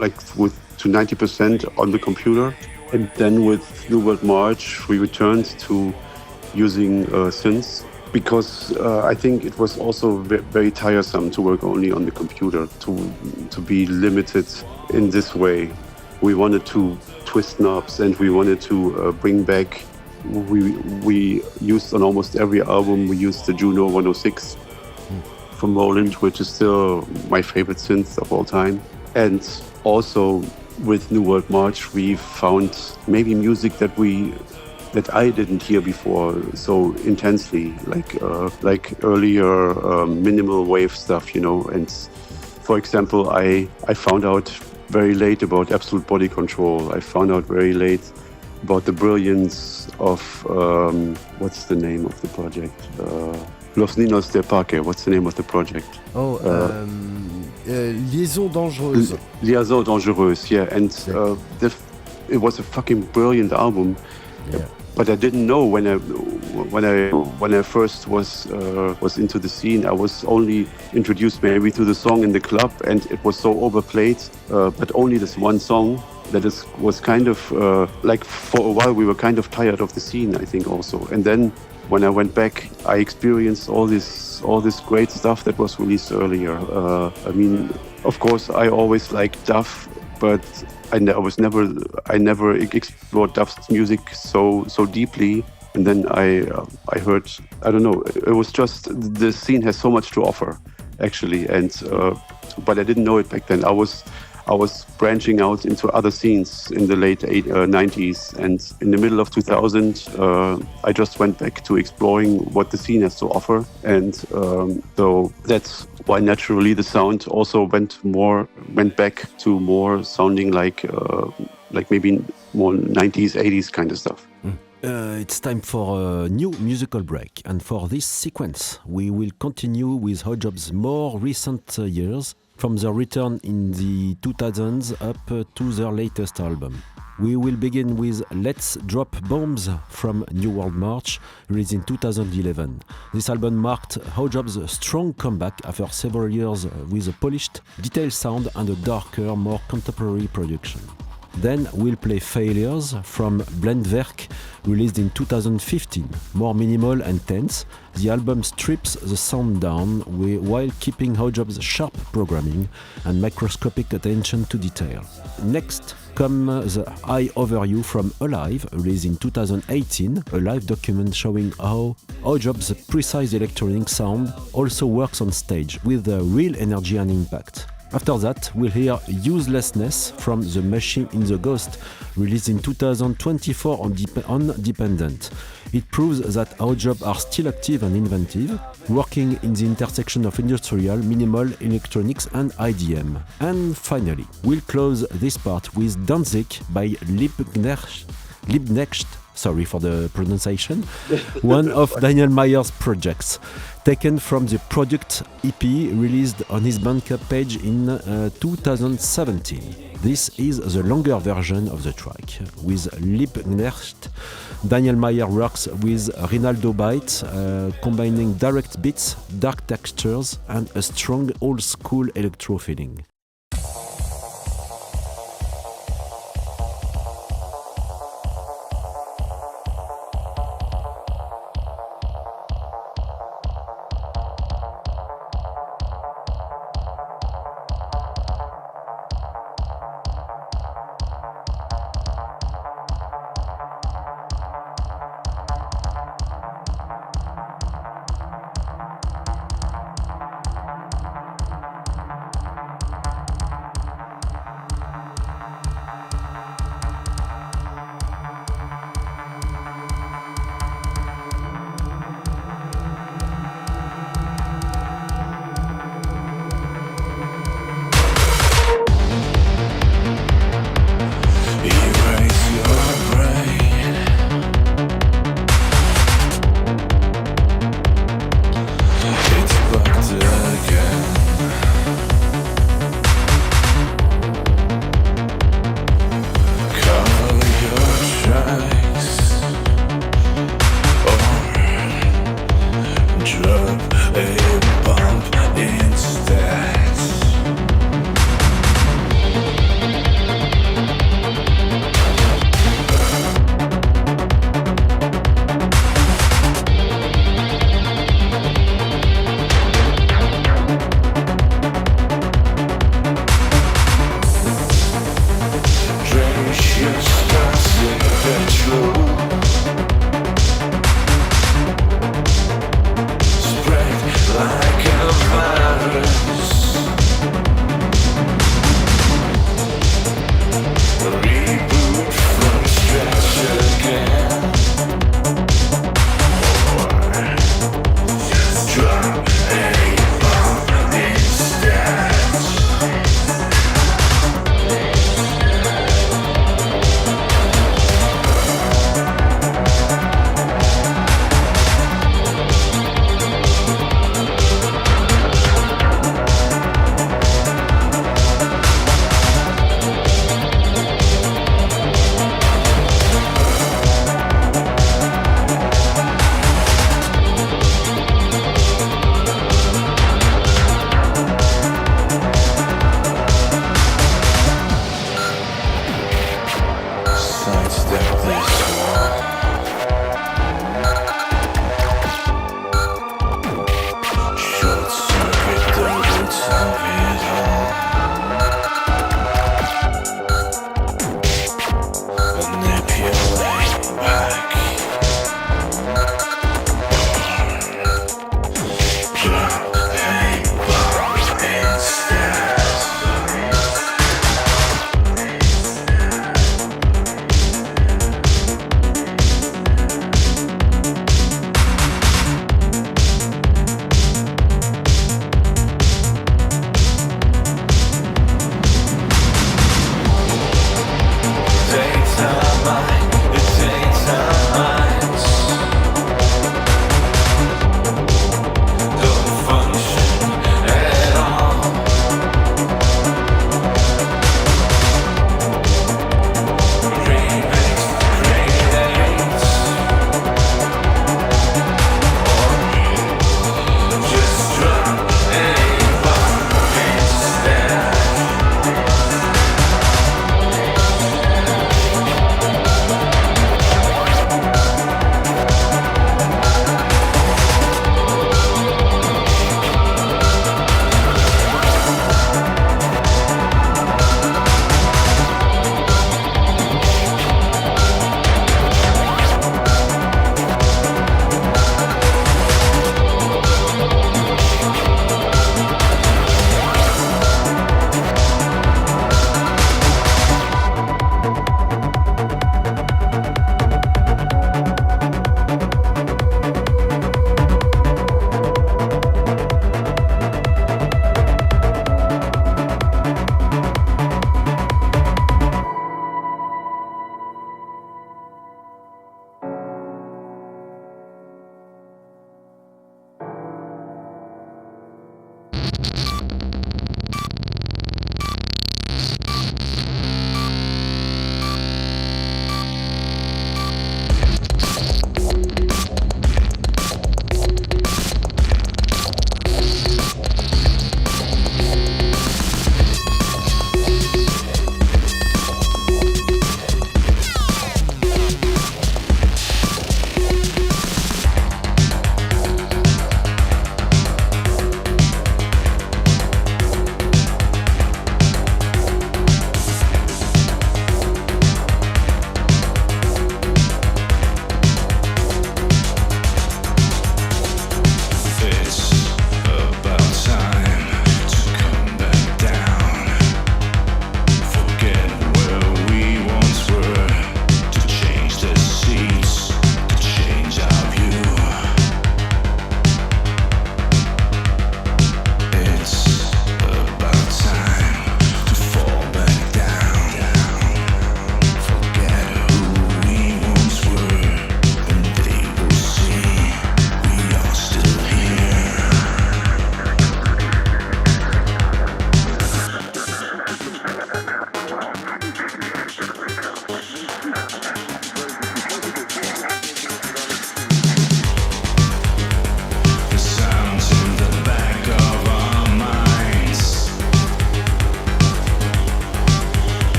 like to 90% on the computer, and then with New World March we returned to using synths, because I think it was also very tiresome to work only on the computer, to be limited in this way. We wanted to twist knobs, and we wanted to bring back. We used on almost every album, we used the Juno 106 from Roland, which is still my favorite synth of all time. And also with New World March, we found maybe music that I didn't hear before so intensely, like earlier minimal wave stuff, And for example, I found out very late about Absolute Body Control. I found out very late about the brilliance of what's the name of the project? Los Niños del Parque. What's the name of the project? Liaison Dangereuse. Liaison Dangereuse, yeah. And it was a fucking brilliant album. Yeah. But I didn't know when I first was into the scene. I was only introduced maybe to the song in the club, and it was so overplayed. But only this one song was kind of like, for a while we were kind of tired of the scene, I think also. And then when I went back, I experienced all this great stuff that was released earlier. I mean, of course, I always liked Duff, but I never explored Duff's music so deeply. And then I heard, I don't know, it was just, the scene has so much to offer, actually. And but I didn't know it back then. I was branching out into other scenes in the late 90s, and in the middle of 2000, I just went back to exploring what the scene has to offer. And so that's why naturally the sound also went back to more sounding like maybe more 90s, 80s kind of stuff. It's time for a new musical break, and for this sequence we will continue with Haujobb's more recent years, from their return in the 2000s up to their latest album. We will begin with Let's Drop Bombs from New World March, released in 2011. This album marked Haujob's strong comeback after several years with a polished, detailed sound and a darker, more contemporary production. Then we'll play Failures from Blendwerk, released in 2015. More minimal and tense, the album strips the sound down while keeping Haujob's sharp programming and microscopic attention to detail. Next comes the I Over You from Alive, released in 2018, a live document showing how Haujob's precise electronic sound also works on stage with real energy and impact. After that, we'll hear Uselessness from The Machine in the Ghost, released in 2024 on Dependent. It proves that Haujobb are still active and inventive, working in the intersection of industrial, minimal, electronics and IDM. And finally, we'll close this part with Danzig by Liebknecht, sorry for the pronunciation, one of Daniel Myer's projects, taken from the Product EP released on his Bandcamp page in 2017. This is the longer version of the track. With Liebknecht, Daniel Myer works with Rinaldo Byte, combining direct beats, dark textures and a strong old-school electro feeling.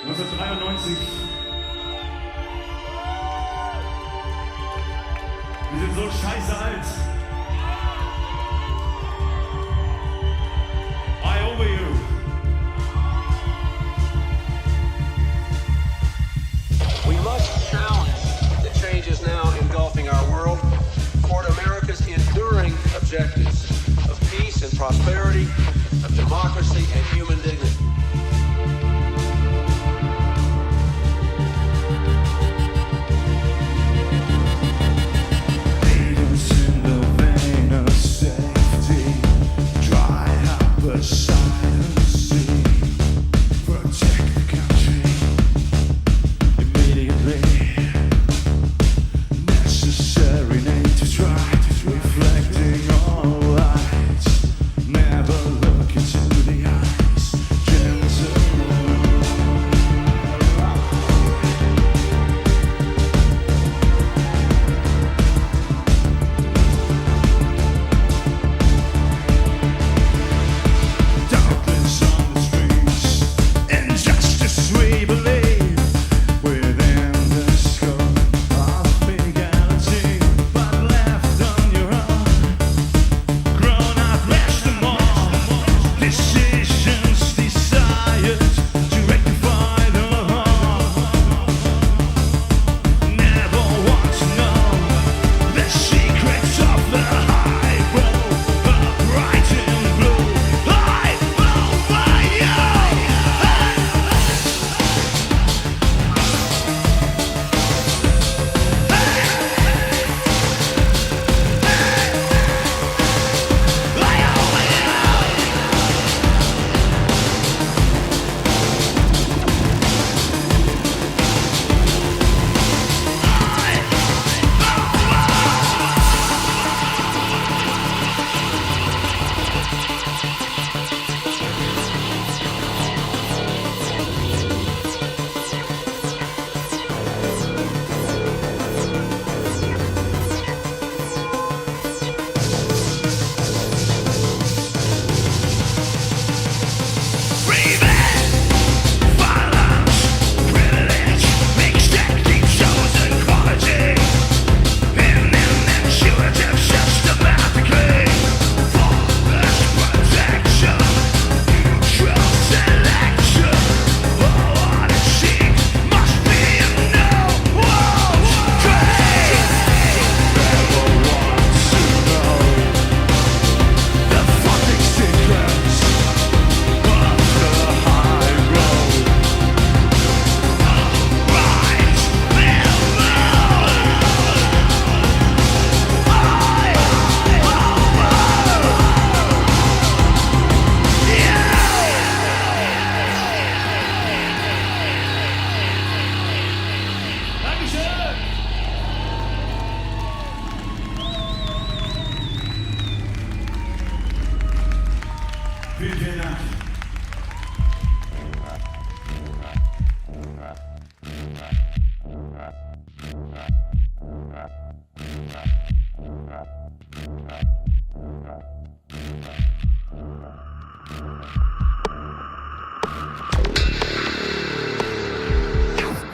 1993. Wir sind so scheiße alt. I over you. We must challenge the changes now engulfing our world toward America's enduring objectives of peace and prosperity, of democracy and human dignity.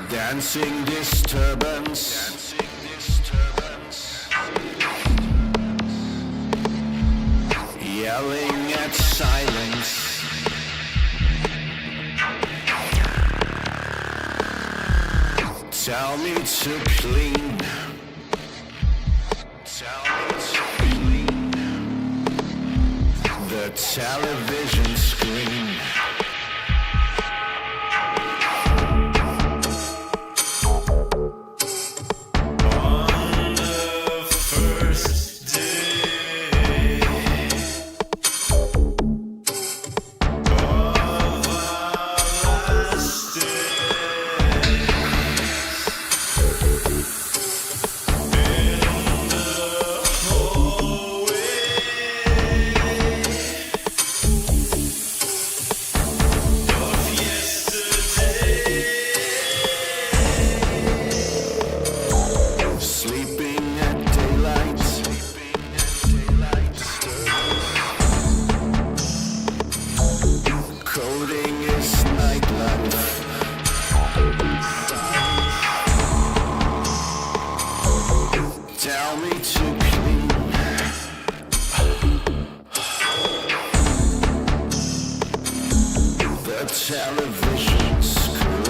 Dancing disturbance. Yelling at silence. Tell me to clean. Tell me to clean the television screen. a television screen.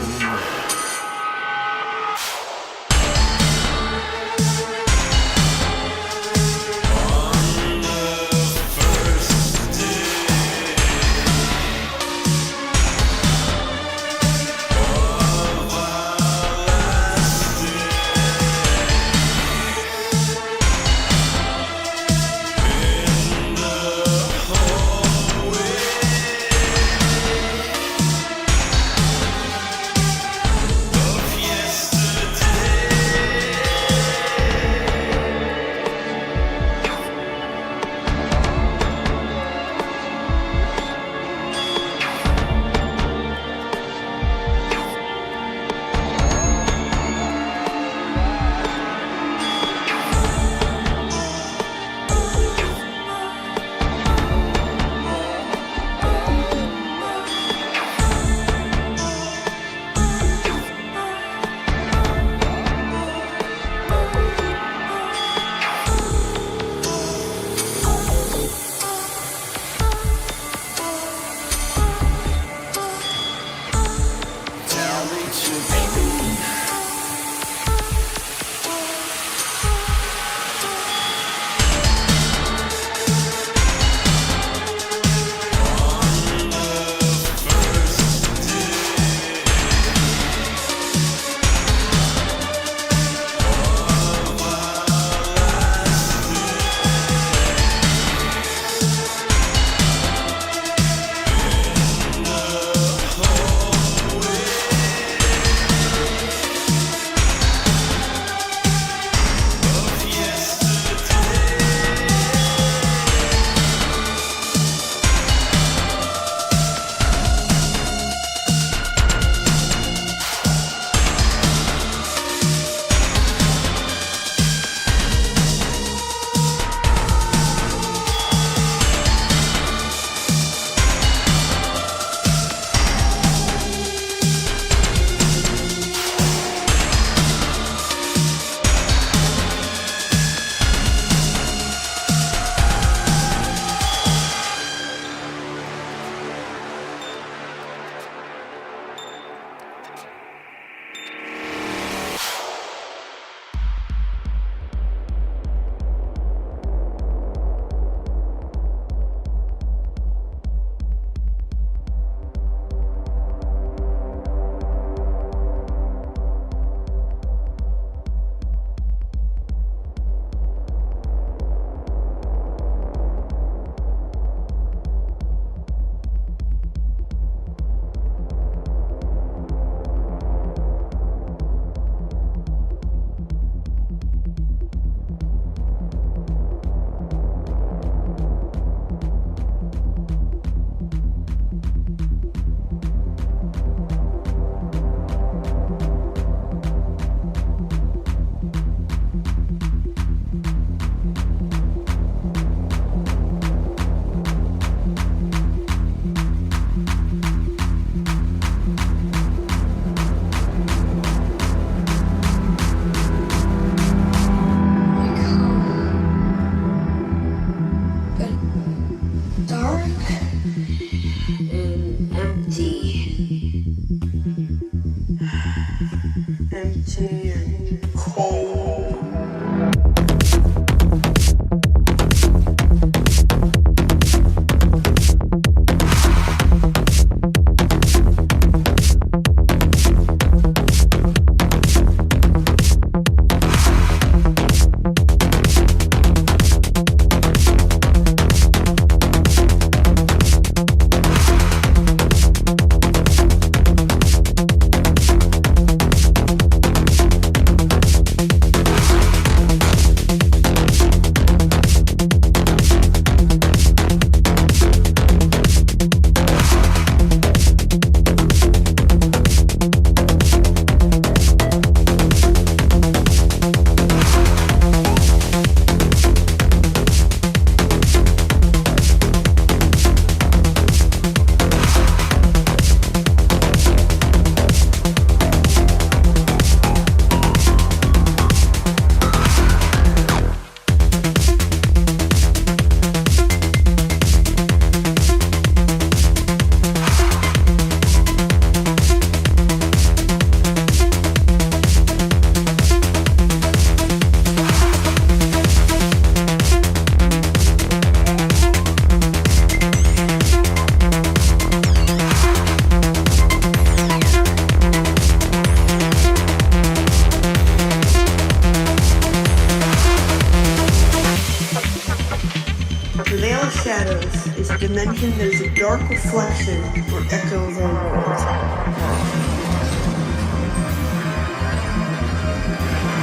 dimension that is a dark reflection or echo of our world.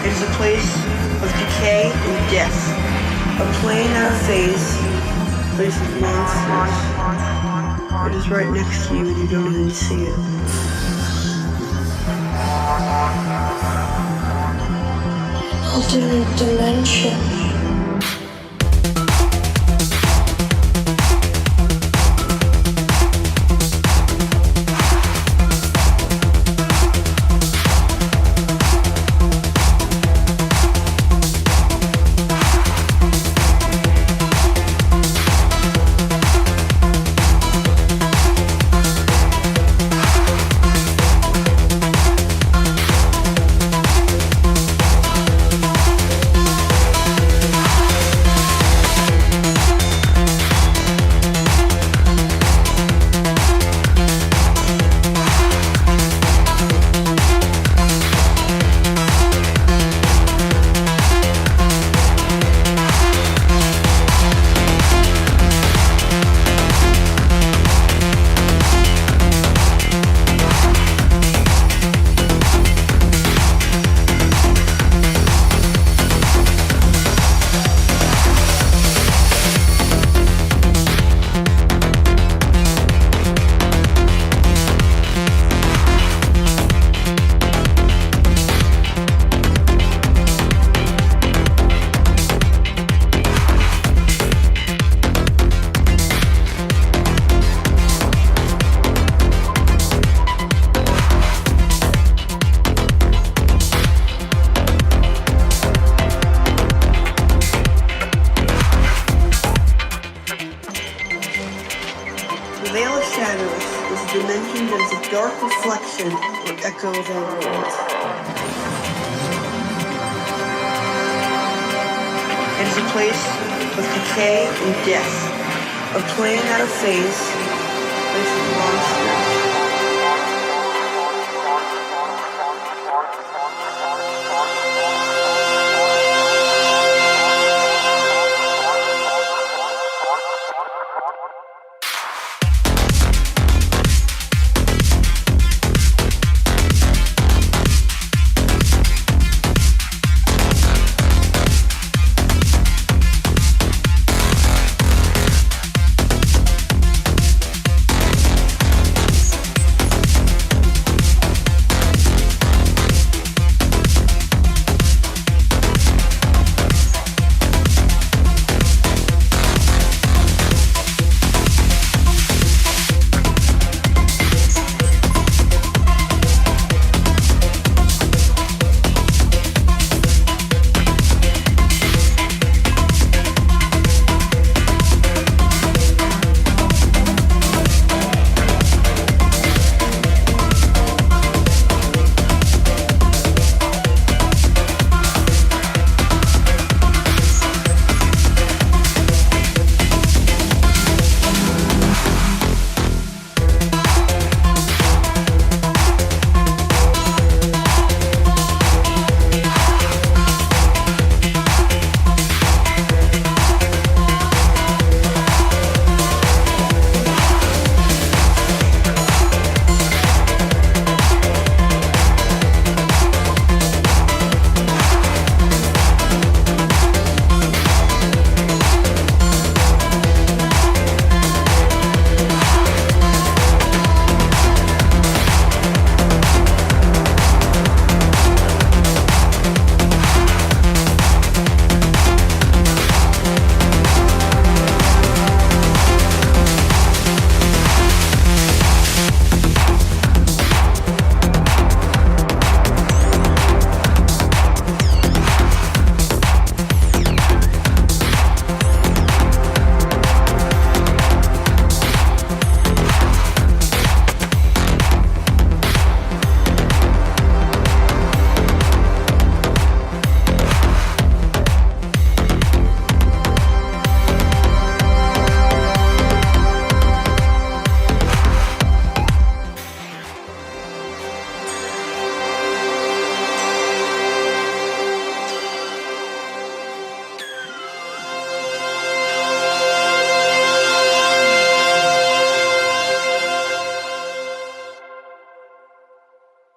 It is a place of decay and death, a plane out of phase, a place of monsters. It is right next to you and you don't even see it. Alternate dimension.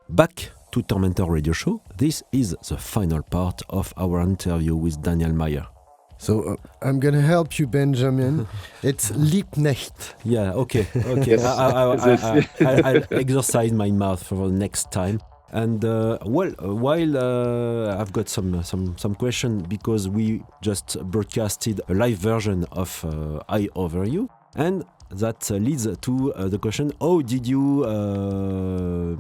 Back to Tormentor Radio Show. This is the final part of our interview with Daniel Myer. So I'm gonna help you, Benjamin. It's Liebknecht. Yeah, okay. I'll exercise my mouth for the next time. And while I've got some question, because we just broadcasted a live version of I Over You, and that leads to the question: how did you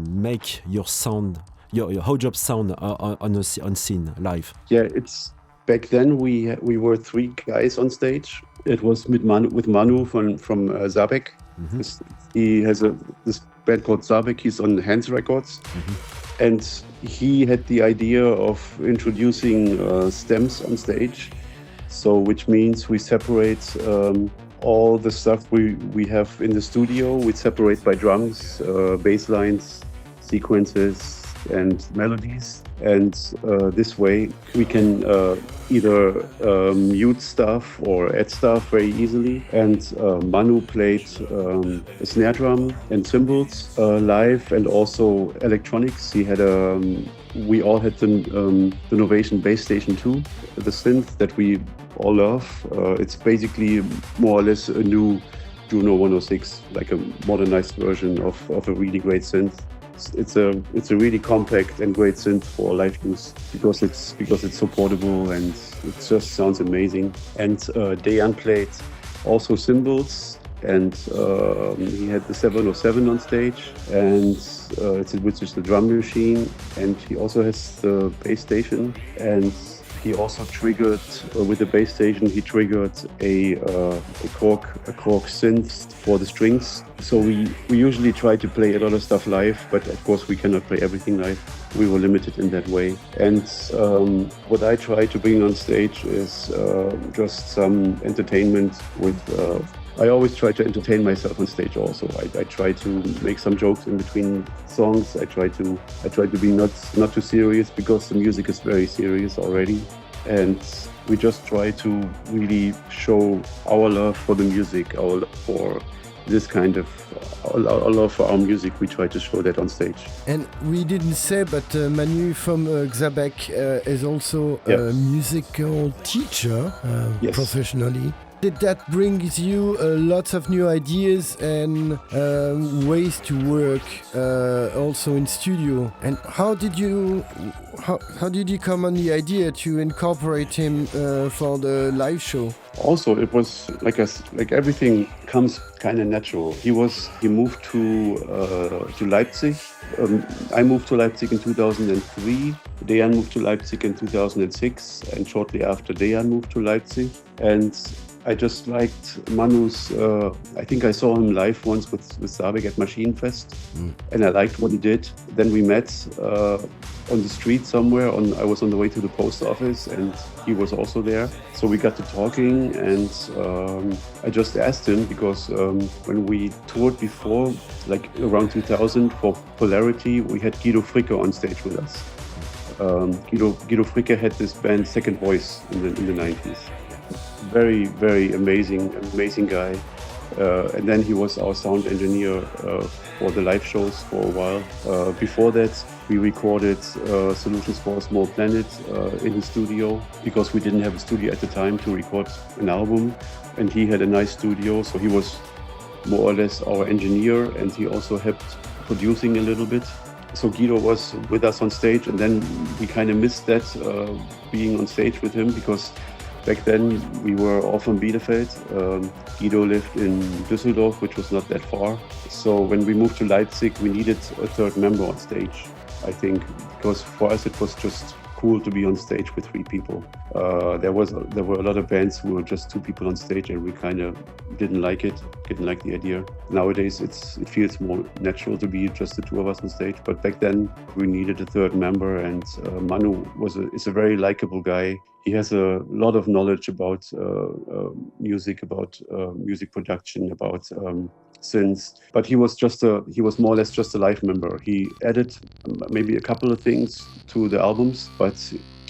make your sound, your Haujobb sound on scene live? Yeah, it's back then we were three guys on stage. It was with Manu from Zabek. Mm-hmm. He has this band called Zabek. He's on Hands Records. Mm-hmm. And he had the idea of introducing stems on stage. So which means we separate all the stuff we have in the studio. We separate by drums, bass lines, sequences, and melodies. And this way we can either mute stuff or add stuff very easily. And Manu played a snare drum and cymbals live, and also electronics. He had we all had the Novation Bass Station 2, the synth that we all love. It's basically more or less a new Juno 106, like a modernized version of a really great synth. It's a really compact and great synth for live use because it's so portable and it just sounds amazing. And Dejan played also cymbals, and he had the 707 on stage, and which is the drum machine, and he also has the bass station, and he also triggered with the bass station. He triggered a Korg synth for the strings. So we usually try to play a lot of stuff live, but of course we cannot play everything live. We were limited in that way. And what I try to bring on stage is just some entertainment with. I always try to entertain myself on stage also. I try to make some jokes in between songs. I try to be not too serious, because the music is very serious already. And we just try to really show our love for the music, our love for this kind of our love for our music. We try to show that on stage. And we didn't say, but Manu from Zabek is also a musical teacher professionally. Did that bring you lots of new ideas and ways to work also in studio? And how did you come on the idea to incorporate him for the live show? Also, it was like everything comes kind of natural. He moved to Leipzig. I moved to Leipzig in 2003. Dejan moved to Leipzig in 2006, and shortly after Dejan moved to Leipzig. And I just liked Manu's, I think I saw him live once with Zabek at Machine Fest, and I liked what he did. Then we met on the street somewhere. I was on the way to the post office, and he was also there. So we got to talking, and I just asked him, because when we toured before, like around 2000 for Polarity, we had Guido Fricke on stage with us. Guido Fricke had this band Second Voice in the 90s. Very, very amazing guy. And then he was our sound engineer for the live shows for a while. Before that, we recorded Solutions for a Small Planet in his studio, because we didn't have a studio at the time to record an album. And he had a nice studio, so he was more or less our engineer, and he also helped producing a little bit. So Guido was with us on stage, and then we kind of missed that, being on stage with him, because back then we were all from Bielefeld. Guido lived in Düsseldorf, which was not that far. So when we moved to Leipzig, we needed a third member on stage, I think, because for us it was just cool to be on stage with three people. There were a lot of bands who were just two people on stage, and we kind of didn't like the idea. Nowadays it feels more natural to be just the two of us on stage, but back then we needed a third member, and Manu is a very likable guy. He has a lot of knowledge about music, about music production, about synths, but he was more or less just a live member. He added maybe a couple of things to the albums, but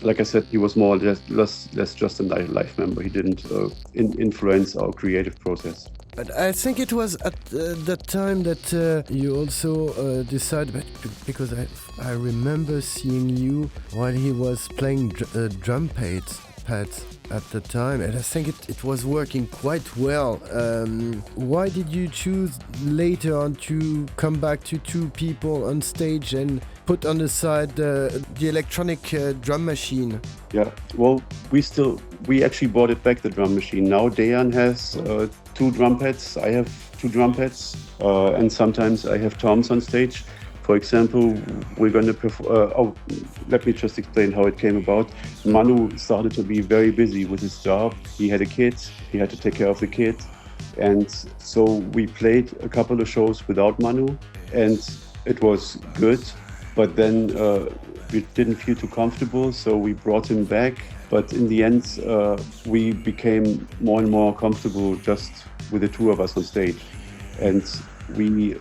like I said, he was more or less just a live member. He didn't influence our creative process. But I think it was at that time that you also decided, because I remember seeing you while he was playing drum pads at the time, and I think it was working quite well. Why did you choose later on to come back to two people on stage and put on the side the electronic drum machine? Yeah, well, we actually brought it back, the drum machine. Now Dejan has two drum pads, I have two drum pads, and sometimes I have toms on stage. For example, we're going to perform. Let me just explain how it came about. Manu started to be very busy with his job. He had a kid, he had to take care of the kid. And so we played a couple of shows without Manu, and it was good. But then we didn't feel too comfortable, so we brought him back. But in the end, we became more and more comfortable just with the two of us on stage. And we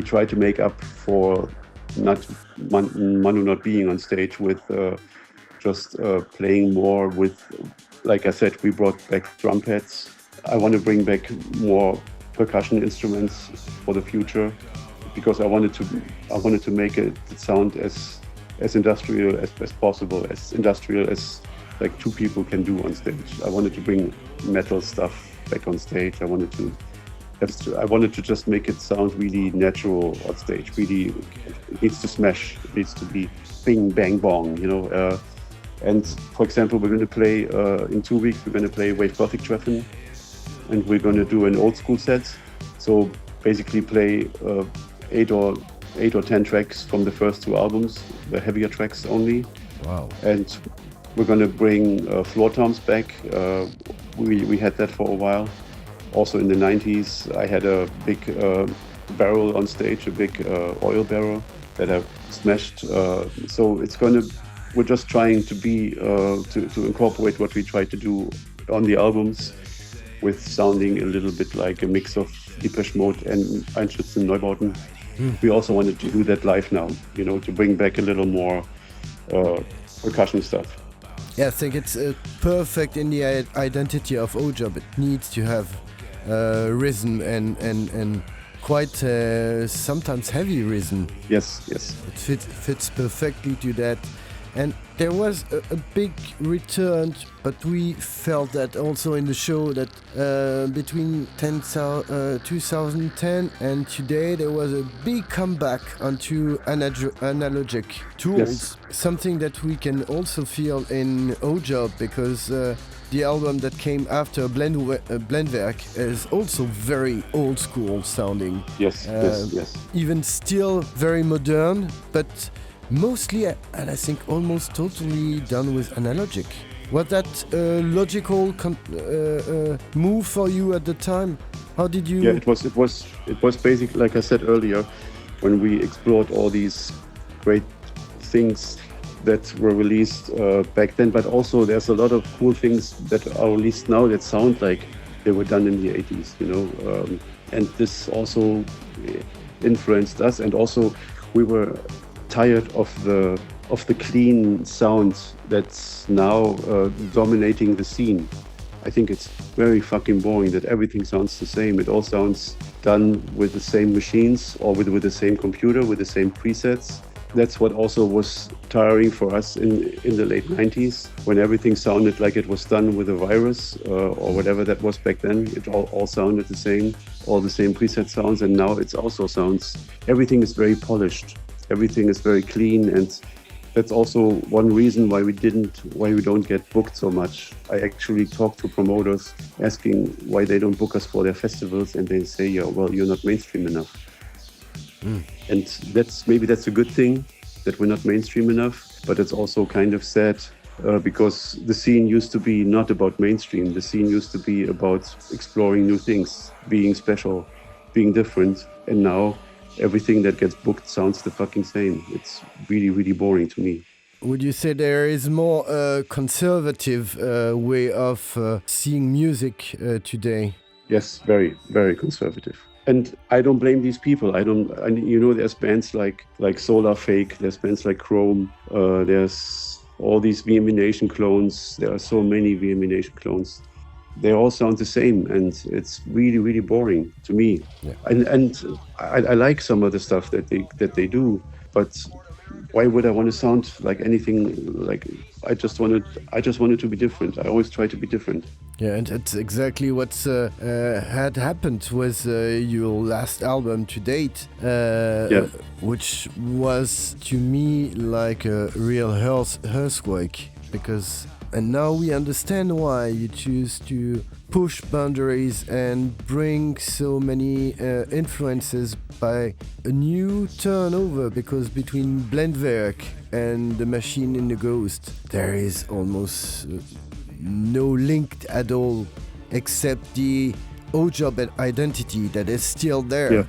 try to make up for Manu not being on stage with just playing more with, like I said, we brought back drum pads. I want to bring back more percussion instruments for the future, because I wanted to make it sound as industrial as possible, as industrial as like two people can do on stage. I wanted to bring metal stuff back on stage. I wanted to just make it sound really natural on stage. Really, it needs to smash. It needs to be bing, bang, bong, you know. And for example, we're going to play in 2 weeks. We're going to play Wave Gothic Treffen, and we're going to do an old school set. So basically, play 8 or 10 tracks from the first two albums, the heavier tracks only. Wow! And we're going to bring floor toms back. We had that for a while. Also in the 90s, I had a big barrel on stage, a big oil barrel that I smashed. So we're just trying to be to incorporate what we tried to do on the albums, with sounding a little bit like a mix of Depeche Mode and Einstürzen Neubauten. We also wanted to do that live now, you know, to bring back a little more percussion stuff. Yeah, I think it's perfect in the identity of Haujobb. It needs to have rhythm and quite sometimes heavy rhythm. Yes. It fits perfectly to that. And there was a big return, but we felt that also in the show that between 2010 and today there was a big comeback onto analogic tools. Yes. Something that we can also feel in Haujobb, because the album that came after Blendwerk is also very old school sounding. Yes. Even still very modern, but mostly, and I think almost totally done with analogic. Was that a logical move for you at the time? How did you? Yeah, it was basically, like I said earlier, when we explored all these great things that were released back then, but also there's a lot of cool things that are released now that sound like they were done in the 80s, you know, and this also influenced us, and also we were tired of the clean sound that's now dominating the scene. I think it's very fucking boring that everything sounds the same. It all sounds done with the same machines or with the same computer, with the same presets. That's what also was tiring for us in the late 90s, when everything sounded like it was done with a virus or whatever that was back then. It all sounded the same, all the same preset sounds, and now it also sounds, everything is very polished. Everything is very clean, and that's also one reason why we don't get booked so much. I actually talk to promoters asking why they don't book us for their festivals, and they say, yeah, well, you're not mainstream enough. And that's a good thing, that we're not mainstream enough, but it's also kind of sad because the scene used to be not about mainstream. The scene used to be about exploring new things, being special, being different, and now everything that gets booked sounds the fucking same. It's really, really boring to me. Would you say there is more conservative way of seeing music today? Yes, very, very conservative. And I don't blame these people. There's bands like Solar Fake, there's bands like Chrome, there's all these VMA Nation clones. There are so many VMA Nation clones. they all sound the same, and it's really, really boring to me. Yeah. And I like some of the stuff that they do, but why would I want to sound like anything? Like I just wanted to be different. I always try to be different. Yeah, and that's exactly what's had happened with your last album to date, which was to me like a real earthquake, because and now we understand why you choose to push boundaries and bring so many influences by a new turnover, because between Blendwerk and The Machine in the Ghost there is almost no link at all, except the Haujobb and identity that is still there.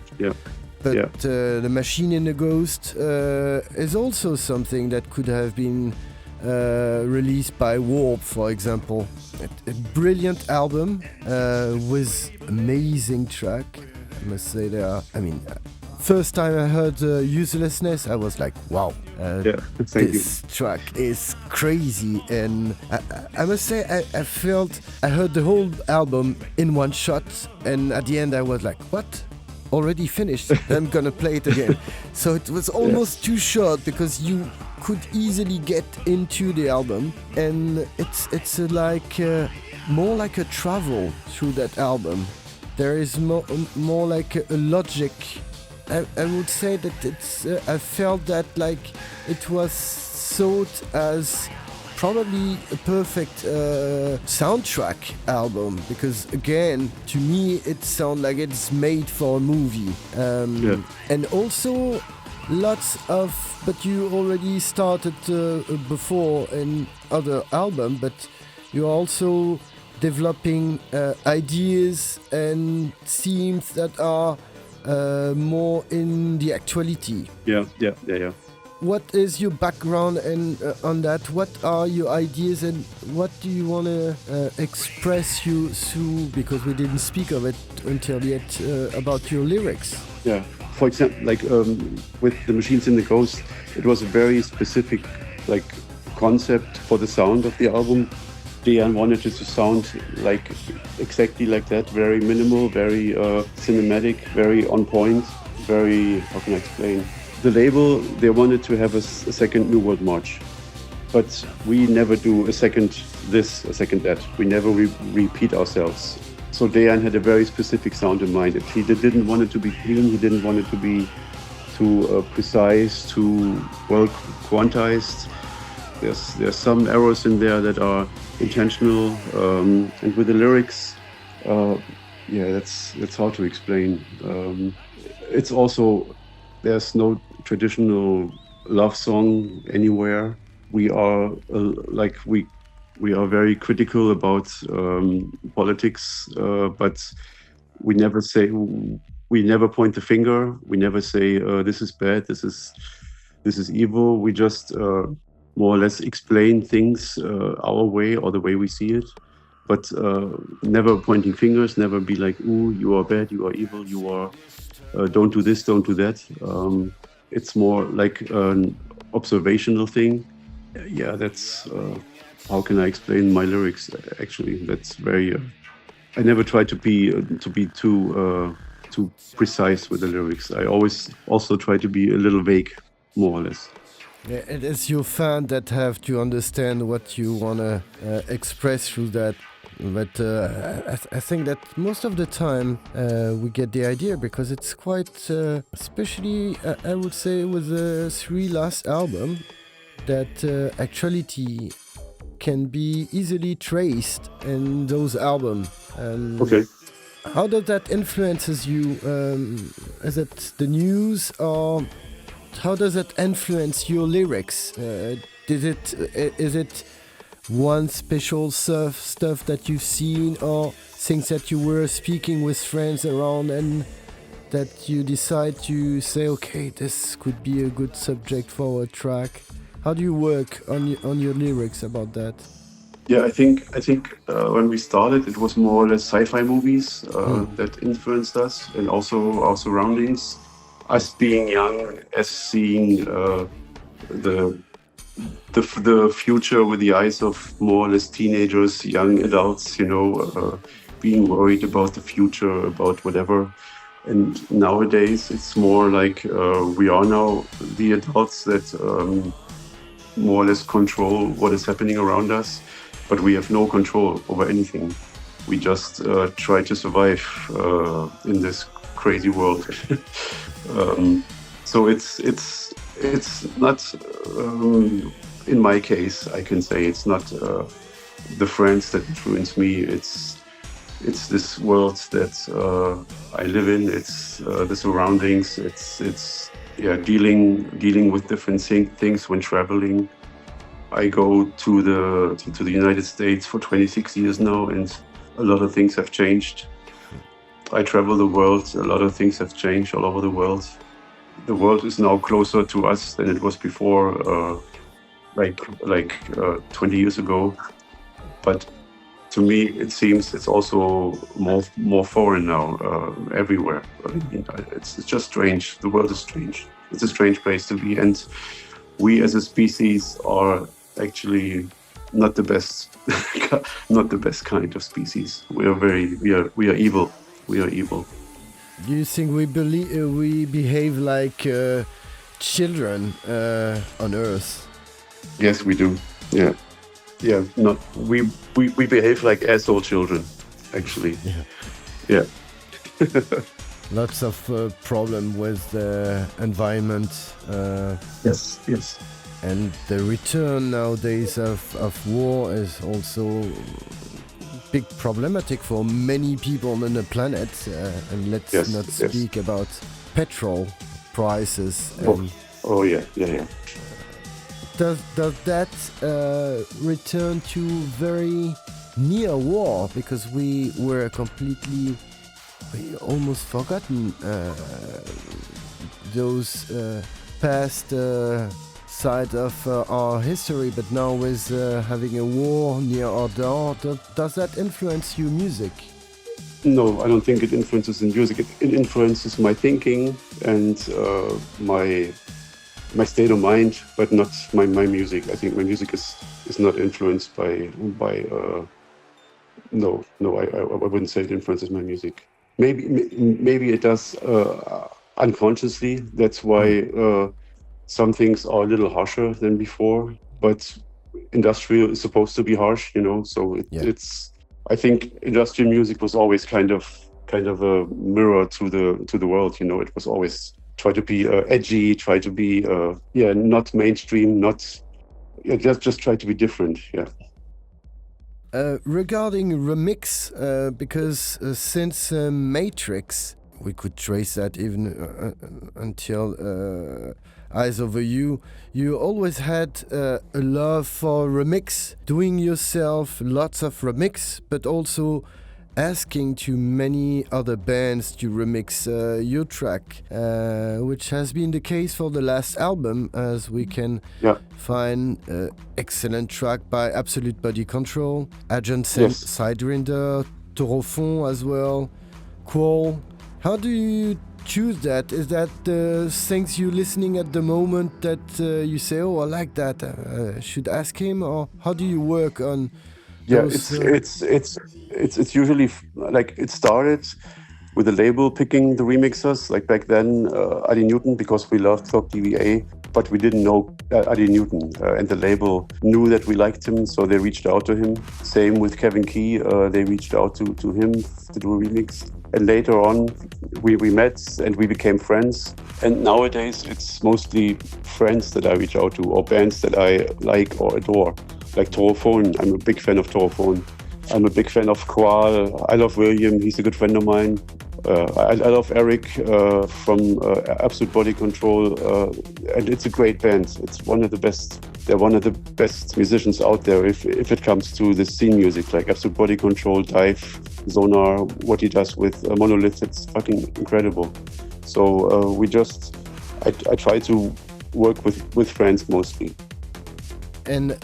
But The Machine in the Ghost is also something that could have been released by Warp, for example. A brilliant album with amazing track. I must say first time I heard Uselessness, I was like, wow, this track is crazy. And I must say, I heard the whole album in one shot, and at the end I was like, what? Already finished? I'm gonna play it again. So it was almost too short, because you could easily get into the album, and it's more like a travel through that album. There is more like a logic. I would say that it's. I felt that like it was thought as probably a perfect soundtrack album, because again, to me, it sounds like it's made for a movie. And also lots of. But you already started before in other album, but you're also developing ideas and themes that are more in the actuality. Yeah. What is your background on that? What are your ideas, and what do you want to express you through? Because we didn't speak of it until yet about your lyrics. Yeah. For example, like with The Machines in the Ghost, it was a very specific like concept for the sound of the album. Dejan wanted it to sound like exactly like that, very minimal, very cinematic, very on point, very, how can I explain? The label, they wanted to have a second New World March, but we never do a second this, a second that. We never repeat ourselves. So Dejan had a very specific sound in mind. He didn't want it to be clean, he didn't want it to be too precise, too well quantized. There's some errors in there that are intentional, and with the lyrics, that's hard to explain. It's also, there's no traditional love song anywhere. We are we are very critical about politics, but we never point the finger. We never say this is bad, this is evil. We just more or less explain things our way or the way we see it, but never pointing fingers, never be like, ooh, you are bad, you are evil, you are, don't do this, don't do that. It's more like an observational thing. Yeah, that's, how can I explain my lyrics, actually? That's very, I never try to be too precise with the lyrics. I always also try to be a little vague, more or less. Yeah, it is your fan that have to understand what you want to express through that. But I think that most of the time we get the idea, because it's quite, especially I would say with the 3 last album, that actuality can be easily traced in those albums. Okay. How does that influences you? Is it the news, or how does it influence your lyrics? Is it one special stuff that you've seen, or things that you were speaking with friends around and that you decide to say, okay, this could be a good subject for a track? How do you work on your lyrics about that? Yeah, I think when we started, it was more or less sci-fi movies that influenced us, and also our surroundings. Us being young, as seeing the the future with the eyes of more or less teenagers, young adults, being worried about the future, about whatever. And nowadays it's more like we are now the adults that more or less control what is happening around us, but we have no control over anything. We just try to survive in this crazy world. So it's not, in my case, I can say it's not the friends that influence me. It's this world that I live in. It's the surroundings. It's dealing with different things when traveling. I go to the United States for 26 years now, and a lot of things have changed. I travel the world. A lot of things have changed all over the world. The world is now closer to us than it was before, like 20 years ago. But to me, it seems it's also more foreign now, everywhere. I mean, it's just strange. The world is strange. It's a strange place to be, and we as a species are actually not the best, not the best kind of species. We are evil. We are evil. Do you think we behave like children on Earth? Yes, we do. Yeah. Yeah, we behave like asshole children, actually. Yeah. Lots of problem with the environment. Yes. And the return nowadays of war is also big problematic for many people on the planet. And let's not speak about petrol prices. Oh yeah. Does that return to very near war? Because we almost forgotten those past side of our history, but now with having a war near our door, does that influence your music? No, I don't think it influences the music. It influences my thinking and my state of mind, but not my music. I think my music is not influenced by no, I wouldn't say it influences my music. Maybe it does unconsciously. That's why some things are a little harsher than before. But industrial is supposed to be harsh, So it's. I think industrial music was always kind of a mirror to the world. It was always try to be edgy, try to be not mainstream, just try to be different. Yeah. Regarding remix, because since Matrix, we could trace that even until Eyes Over You, you always had a love for remix, doing yourself lots of remix, but also asking to many other bands to remix your track, which has been the case for the last album, as we can find excellent track by Absolute Body Control, Ant-Zen, Sidewinder, Torofon as well, Qual. How do you choose that? Is that the things you're listening at the moment that you say, oh, I like that, I should ask him, or how do you work on? Yeah, it's usually like it started with the label picking the remixers. Like back then, Adi Newton, because we loved Clock DVA, but we didn't know Adi Newton, and the label knew that we liked him, so they reached out to him. Same with Kevin Key, they reached out to him to do a remix. And later on, we met and we became friends. And nowadays, it's mostly friends that I reach out to, or bands that I like or adore. Like Torofon, I'm a big fan of Torofon. I'm a big fan of Qual. I love William, he's a good friend of mine. I love Eric from Absolute Body Control, and it's a great band. It's one of the best. They're one of the best musicians out there if it comes to the scene music, like Absolute Body Control, Dive, Sonar, what he does with Monolith. It's fucking incredible. So I try to work with friends mostly. And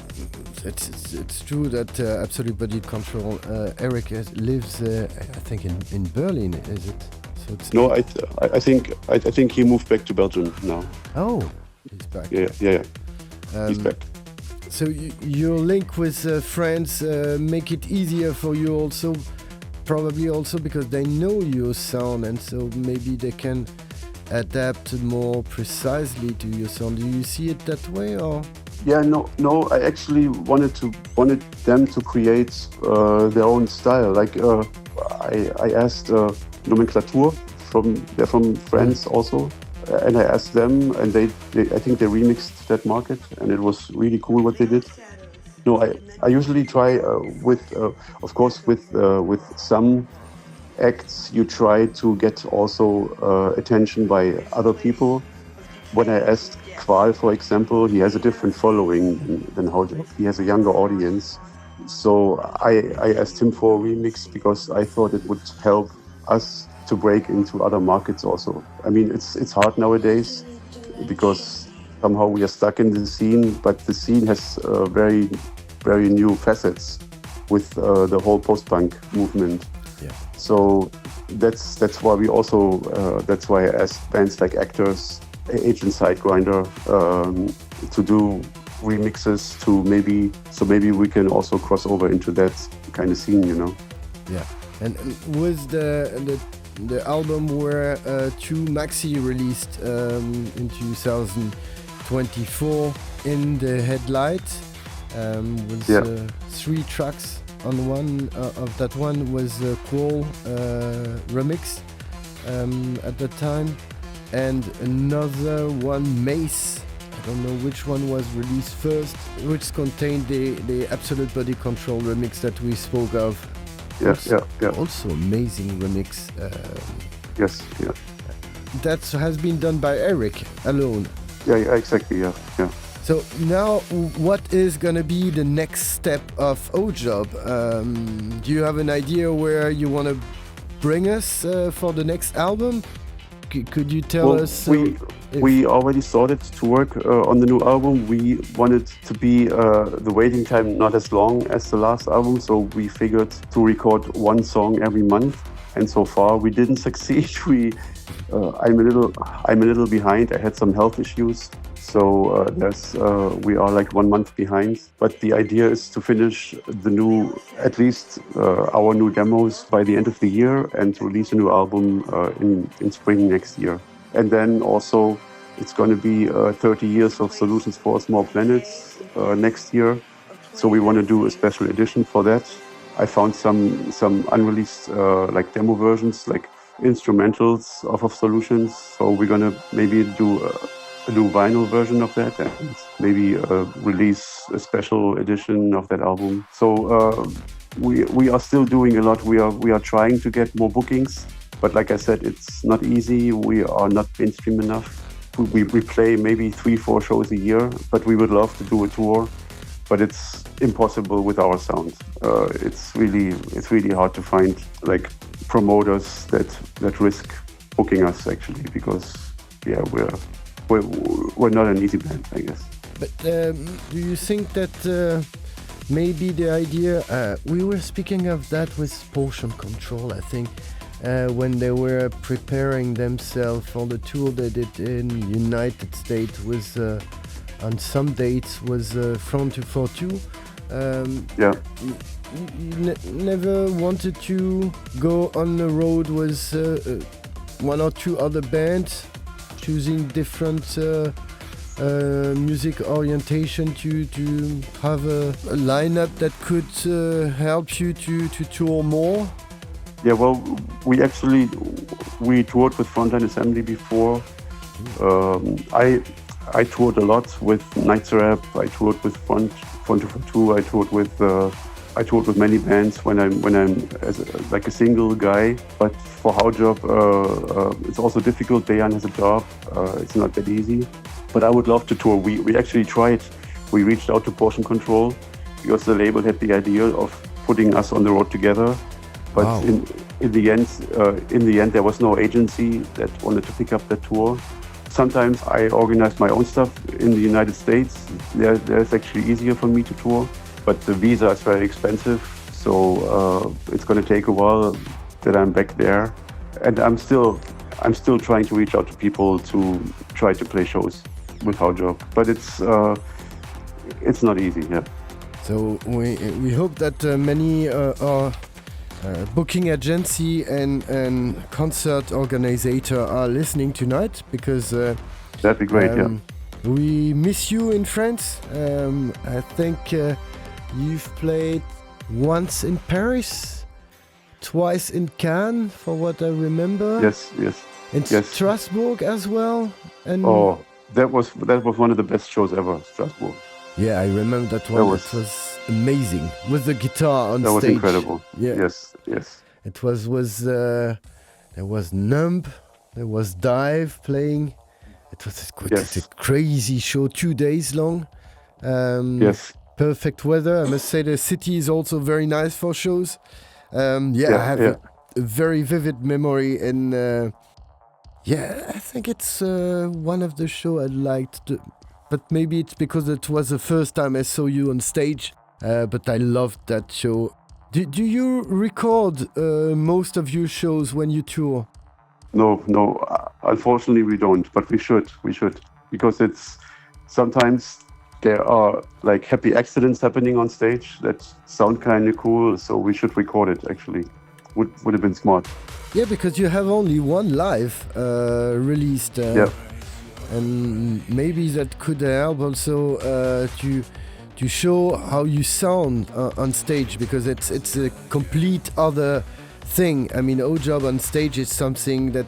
it's true that Absolute Body Control, Eric lives, I think, in Berlin. Is it? So it's no, I think he moved back to Belgium now. Oh, he's back. Yeah. He's back. So your link with friends make it easier for you also, probably also because they know your sound, and so maybe they can adapt more precisely to your sound. Do you see it that way, or? Yeah, no. I actually wanted them to create their own style. Like I asked Nomenklatur they're from France also, and I asked them, and they I think they remixed that market, and it was really cool what they did. No, I usually try of course with some acts you try to get also attention by other people. When I asked Qual, for example, he has a different following than Haujobb. He has a younger audience. So I asked him for a remix because I thought it would help us to break into other markets also. I mean, it's hard nowadays because somehow we are stuck in the scene, but the scene has very, very new facets with the whole post-punk movement. Yeah. So that's why we also, that's why I asked bands like Actors, Agent Sidegrinder to do remixes to maybe we can also cross over into that kind of scene, you know. Yeah, and with the album were two maxi released in 2024 in the headlight with 3 tracks. On one of that one was Crawl remix at the time. And another one, Mace, I don't know which one was released first, which contained the Absolute Body Control remix that we spoke of. Yeah. Also amazing remix. Yes. That has been done by Eric alone. Yeah, exactly, yeah. So now, what is gonna be the next step of Haujobb? Do you have an idea where you want to bring us for the next album? Could you tell us? We already started to work on the new album. We wanted to be the waiting time not as long as the last album, so we figured to record one song every month. And so far, we didn't succeed. I'm a little behind. I had some health issues, so we are like 1 month behind. But the idea is to finish at least our new demos by the end of the year and release a new album in spring next year. And then also it's going to be 30 years of Solutions for Small Planets next year. So we want to do a special edition for that. I found some unreleased like demo versions, like instrumentals of Solutions. So we're going to maybe do a new vinyl version of that and maybe release a special edition of that album. So we are still doing a lot. We are trying to get more bookings, but like I said, it's not easy. We are not mainstream enough. We play maybe 3-4 shows a year, but we would love to do a tour, but it's impossible with our sound. It's really hard to find like promoters that risk booking us actually, because we're not an easy band, I guess. But do you think that maybe the idea, we were speaking of that with Portion Control, I think, when they were preparing themselves for the tour they did in United States with on some dates was Front 242. You never wanted to go on the road with 1 or 2 other bands, choosing different music orientation to have a lineup that could help you to tour more? Yeah, well, we toured with Frontline Assembly before. I toured a lot with Nights Rap. I toured with Front 242. I toured with many bands when I'm like a single guy. But for Haujobb, it's also difficult. Dejan has a job. It's not that easy. But I would love to tour. We actually tried. We reached out to Portion Control because the label had the idea of putting us on the road together. But wow. in the end, there was no agency that wanted to pick up the tour. Sometimes I organize my own stuff in the United States. There's actually easier for me to tour, but the visa is very expensive. So it's going to take a while that I'm back there. And I'm still trying to reach out to people to try to play shows with Haujobb. But it's not easy. Yeah. So we hope that many our booking agency and concert organizer are listening tonight, because that'd be great. We miss you in France. I think you've played once in Paris, twice in Cannes, for what I remember. Yes. In Strasbourg as well. And that was one of the best shows ever, Strasbourg. Yeah, I remember that one. It was amazing with the guitar on stage. That was incredible. Yeah. Yes. It was there was Numb, there was Dive playing. It was a crazy show, 2 days long. Yes. Perfect weather. I must say the city is also very nice for shows. I have a very vivid memory, and I think it's one of the shows I liked. But maybe it's because it was the first time I saw you on stage. But I loved that show. Do you record most of your shows when you tour? No. Unfortunately, we don't. But we should, because it's sometimes there are like happy accidents happening on stage that sound kind of cool. So we should record it. Actually, would have been smart. Yeah, because you have only one live released. And maybe that could help also to show how you sound on stage, because it's a complete other thing. I mean, Haujobb on stage is something that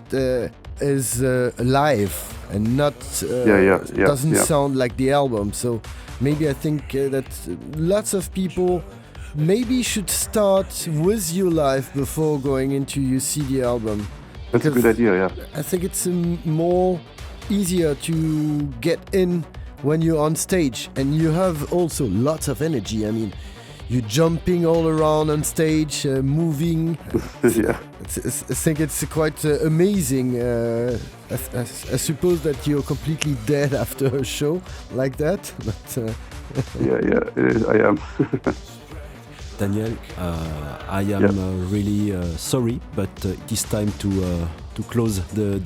is live and not doesn't sound like the album. So maybe I think that lots of people maybe should start with you live before going into your CD album. That's a good idea. Yeah. I think it's more easier to get in when you're on stage, and you have also lots of energy. I mean, you're jumping all around on stage, moving. Yeah. I think it's quite amazing. I suppose that you're completely dead after a show like that, but I am. Daniel, I am really sorry, but it is time to close the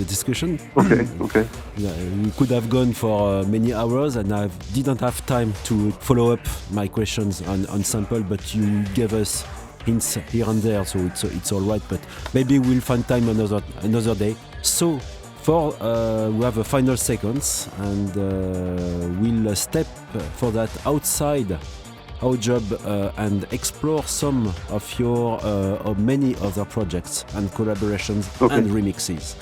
discussion. Okay. We could have gone for many hours, and I didn't have time to follow up my questions on sample, but you gave us hints here and there, so it's all right. But maybe we'll find time another day. So we have a final sequence, and we'll step for that outside Haujobb and explore some of your or many other projects and collaborations and remixes.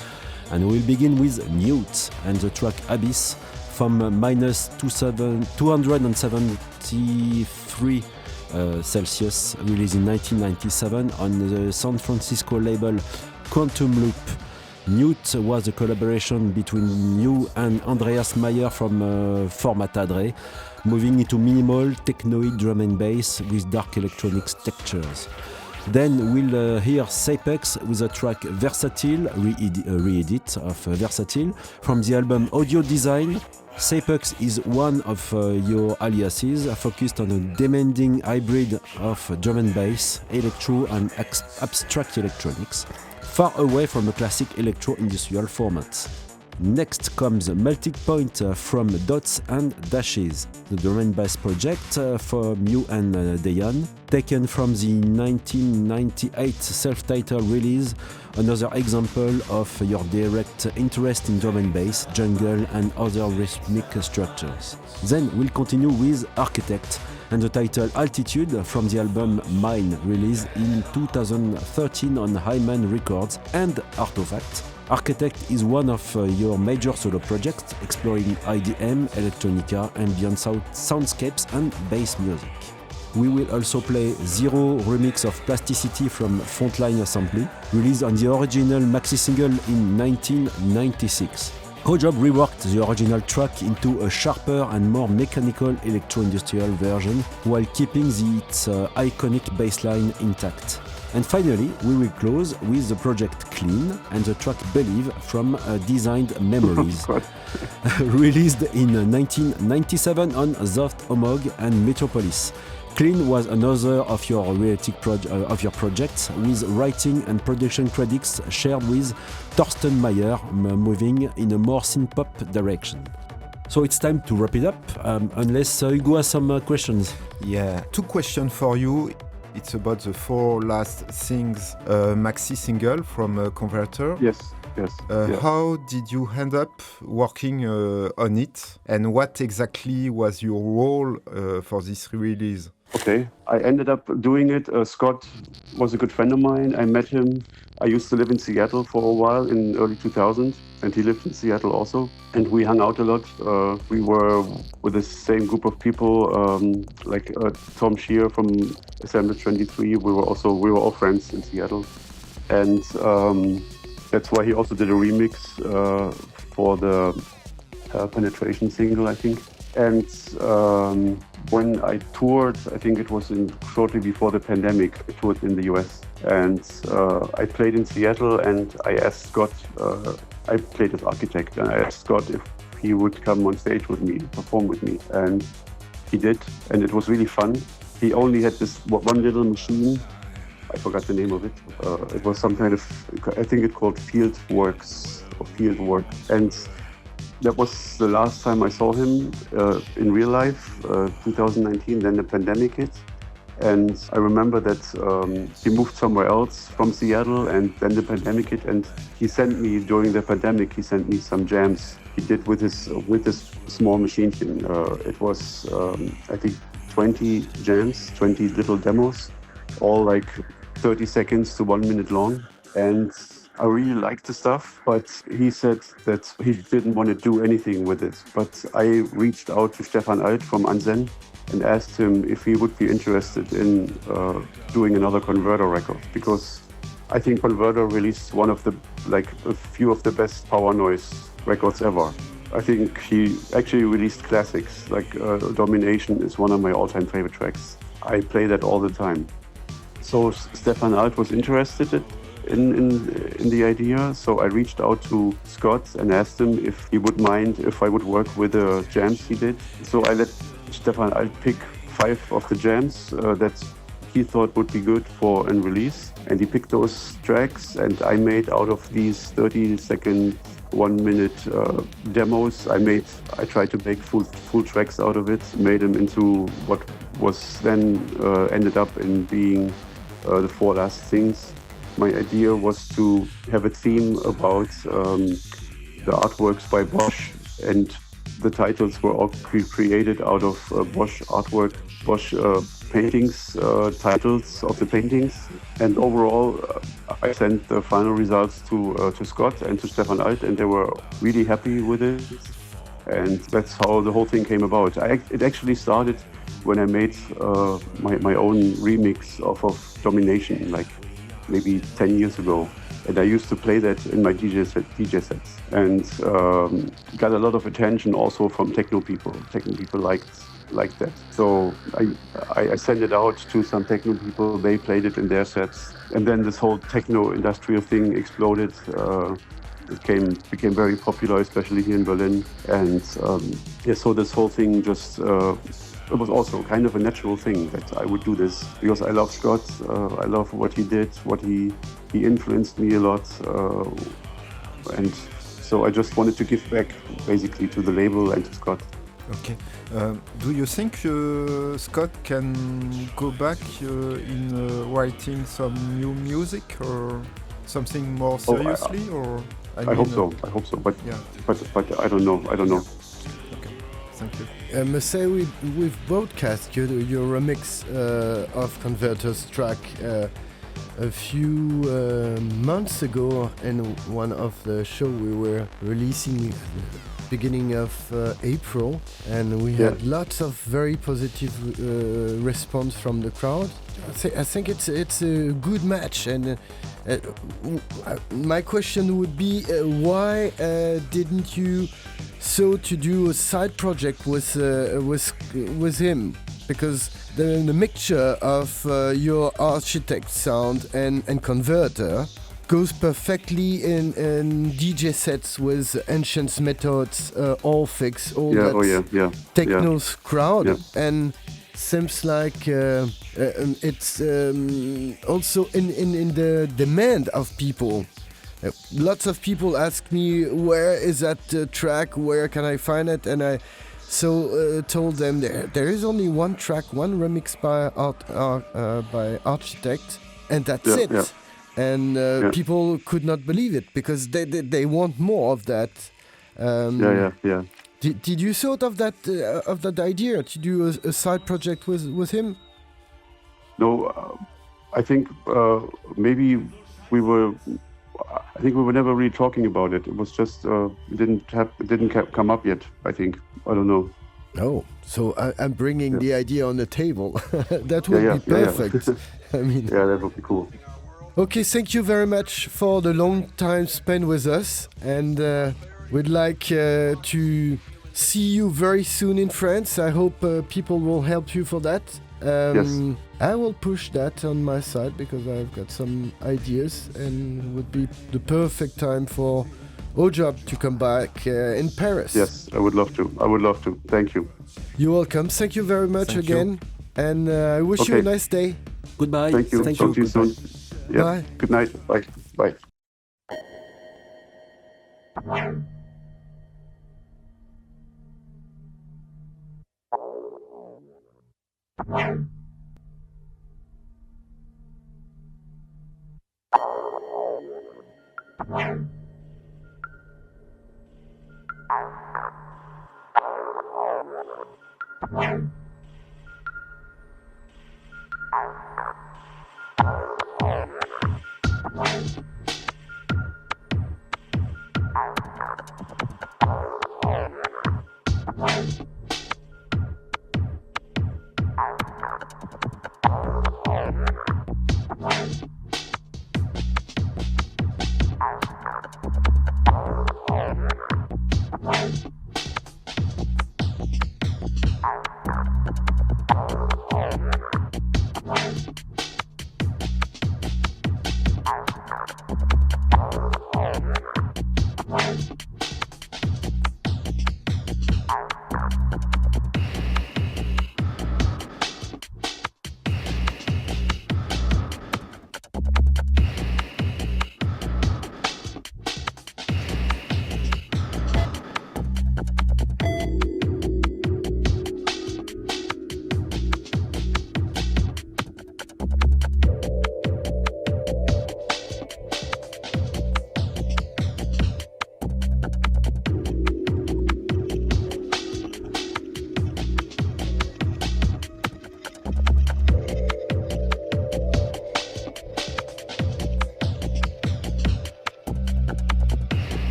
And we'll begin with Newt and the track Abyss from -273 Celsius, released in 1997 on the San Francisco label Quantum Loop. Newt was a collaboration between you and Andreas Myer from Formata Dre, moving into minimal, technoid drum and bass with dark electronics textures. Then we'll hear Sapex with a track Versatile, re-edit of Versatile, from the album Audio Design. Sapex is one of your aliases, focused on a demanding hybrid of drum and bass, electro and abstract electronics, far away from a classic electro-industrial format. Next comes Melting Point from Dots and Dashes, the drum and bass project from you and Dejan, taken from the 1998 self-titled release, another example of your direct interest in drum and bass, jungle and other rhythmic structures. Then we'll continue with Architect and the title Altitude from the album Mine, released in 2013 on Hyman Records and Artifact. Architect is one of your major solo projects, exploring IDM, electronica, ambient soundscapes and bass music. We will also play Zero remix of Plasticity from Frontline Assembly, released on the original maxi single in 1996. Haujobb reworked the original track into a sharper and more mechanical electro-industrial version, while keeping its iconic bassline intact. And finally, we will close with the project Cleen and the track Believe from Designed Memories, released in 1997 on Zoth-Ommog and Metropolis. Cleen was another of your projects, with writing and production credits shared with Thorsten Meyer, moving in a more synth-pop direction. So it's time to wrap it up, unless Hugo has some questions. Yeah, 2 questions for you. It's about the 4 Last Things maxi single from Converter. Yes. How did you end up working on it, and what exactly was your role for this release? Okay, I ended up doing it. Scott was a good friend of mine. I met him. I used to live in Seattle for a while in early 2000, and he lived in Seattle also. And we hung out a lot. We were with the same group of people, like Tom Shear from Assemblage 23. We were all friends in Seattle, and that's why he also did a remix for the Penetration single, I think. And when I toured, I think it was shortly before the pandemic, I toured in the US. And I played in Seattle, and I asked Scott, I played as Architect, and I asked Scott if he would come on stage with me, perform with me. And he did, and it was really fun. He only had this one little machine. I forgot the name of it. It was some kind of, I think it called Fieldworks or Fieldwork. And that was the last time I saw him in real life, 2019, then the pandemic hit. And I remember that he moved somewhere else from Seattle, and then the pandemic hit, and he sent me, during the pandemic, he sent me some jams he did with his small machine. It was, I think, 20 jams, 20 little demos, all like 30 seconds to 1 minute long. And I really liked the stuff, but he said that he didn't want to do anything with it. But I reached out to Stefan Alt from Ant-Zen and asked him if he would be interested in doing another Converter record, because I think Converter released one of the, like, a few of the best power noise records ever. I think he actually released classics, like Domination is one of my all-time favorite tracks. I play that all the time. So Stefan Alt was interested in the idea, so I reached out to Scott and asked him if he would mind if I would work with the jams he did. So I let Stefan Alt pick 5 of the jams that he thought would be good for a release, and he picked those tracks, and I made out of these 30-second, 1 minute demos. I tried to make full tracks out of it, made them into what was then ended up in being the 4 Last Things. My idea was to have a theme about the artworks by Bosch, and the titles were all created out of Bosch artwork, Bosch paintings, titles of the paintings. And overall, I sent the final results to Scott and to Stefan Alt, and they were really happy with it. And that's how the whole thing came about. It actually started when I made my own remix of Domination, like maybe 10 years ago. And I used to play that in my DJ sets. And got a lot of attention also from techno people. Techno people liked that. So I sent it out to some techno people. They played it in their sets. And then this whole techno industrial thing exploded. It became very popular, especially here in Berlin. And so this whole thing just, it was also kind of a natural thing that I would do this, because I love Scott. I love what he did, he influenced me a lot. And so I just wanted to give back basically to the label and to Scott. Okay. Do you think Scott can go back in writing some new music or something more seriously? I hope so. But yeah. But I don't know. Okay. Thank you. I must say we've broadcast your remix of Converter's track a few months ago in one of the show we were releasing beginning of April, and we had lots of very positive response from the crowd. I think it's a good match, and my question would be why didn't you so to do a side project with him? Because the mixture of your Architect sound and Converter goes perfectly in DJ sets with Ancient Methods, All Fix, all that techno's crowd, and seems like it's also in the demand of people. Lots of people ask me, where is that track? Where can I find it? And I told them there is only one track, one remix by Architect, and that's it. Yeah. And people could not believe it because they want more of that. Yeah. Did you thought of that idea to do a side project with him? No, I think maybe we were. I think we were never really talking about it. It was just it didn't come up yet. I think I don't know. Oh, so I'm bringing the idea on the table. That would be perfect. I mean, that would be cool. Okay, thank you very much for the long time spent with us, and we'd like to see you very soon in France. I hope people will help you for that. Yes. I will push that on my side because I've got some ideas, and it would be the perfect time for Haujobb to come back in Paris. Yes, I would love to. Thank you. You're welcome. Thank you very much again, and I wish you a nice day. Goodbye. Thank you. Talk to you soon. Yeah. Bye. Good night. Bye. Bye.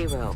0.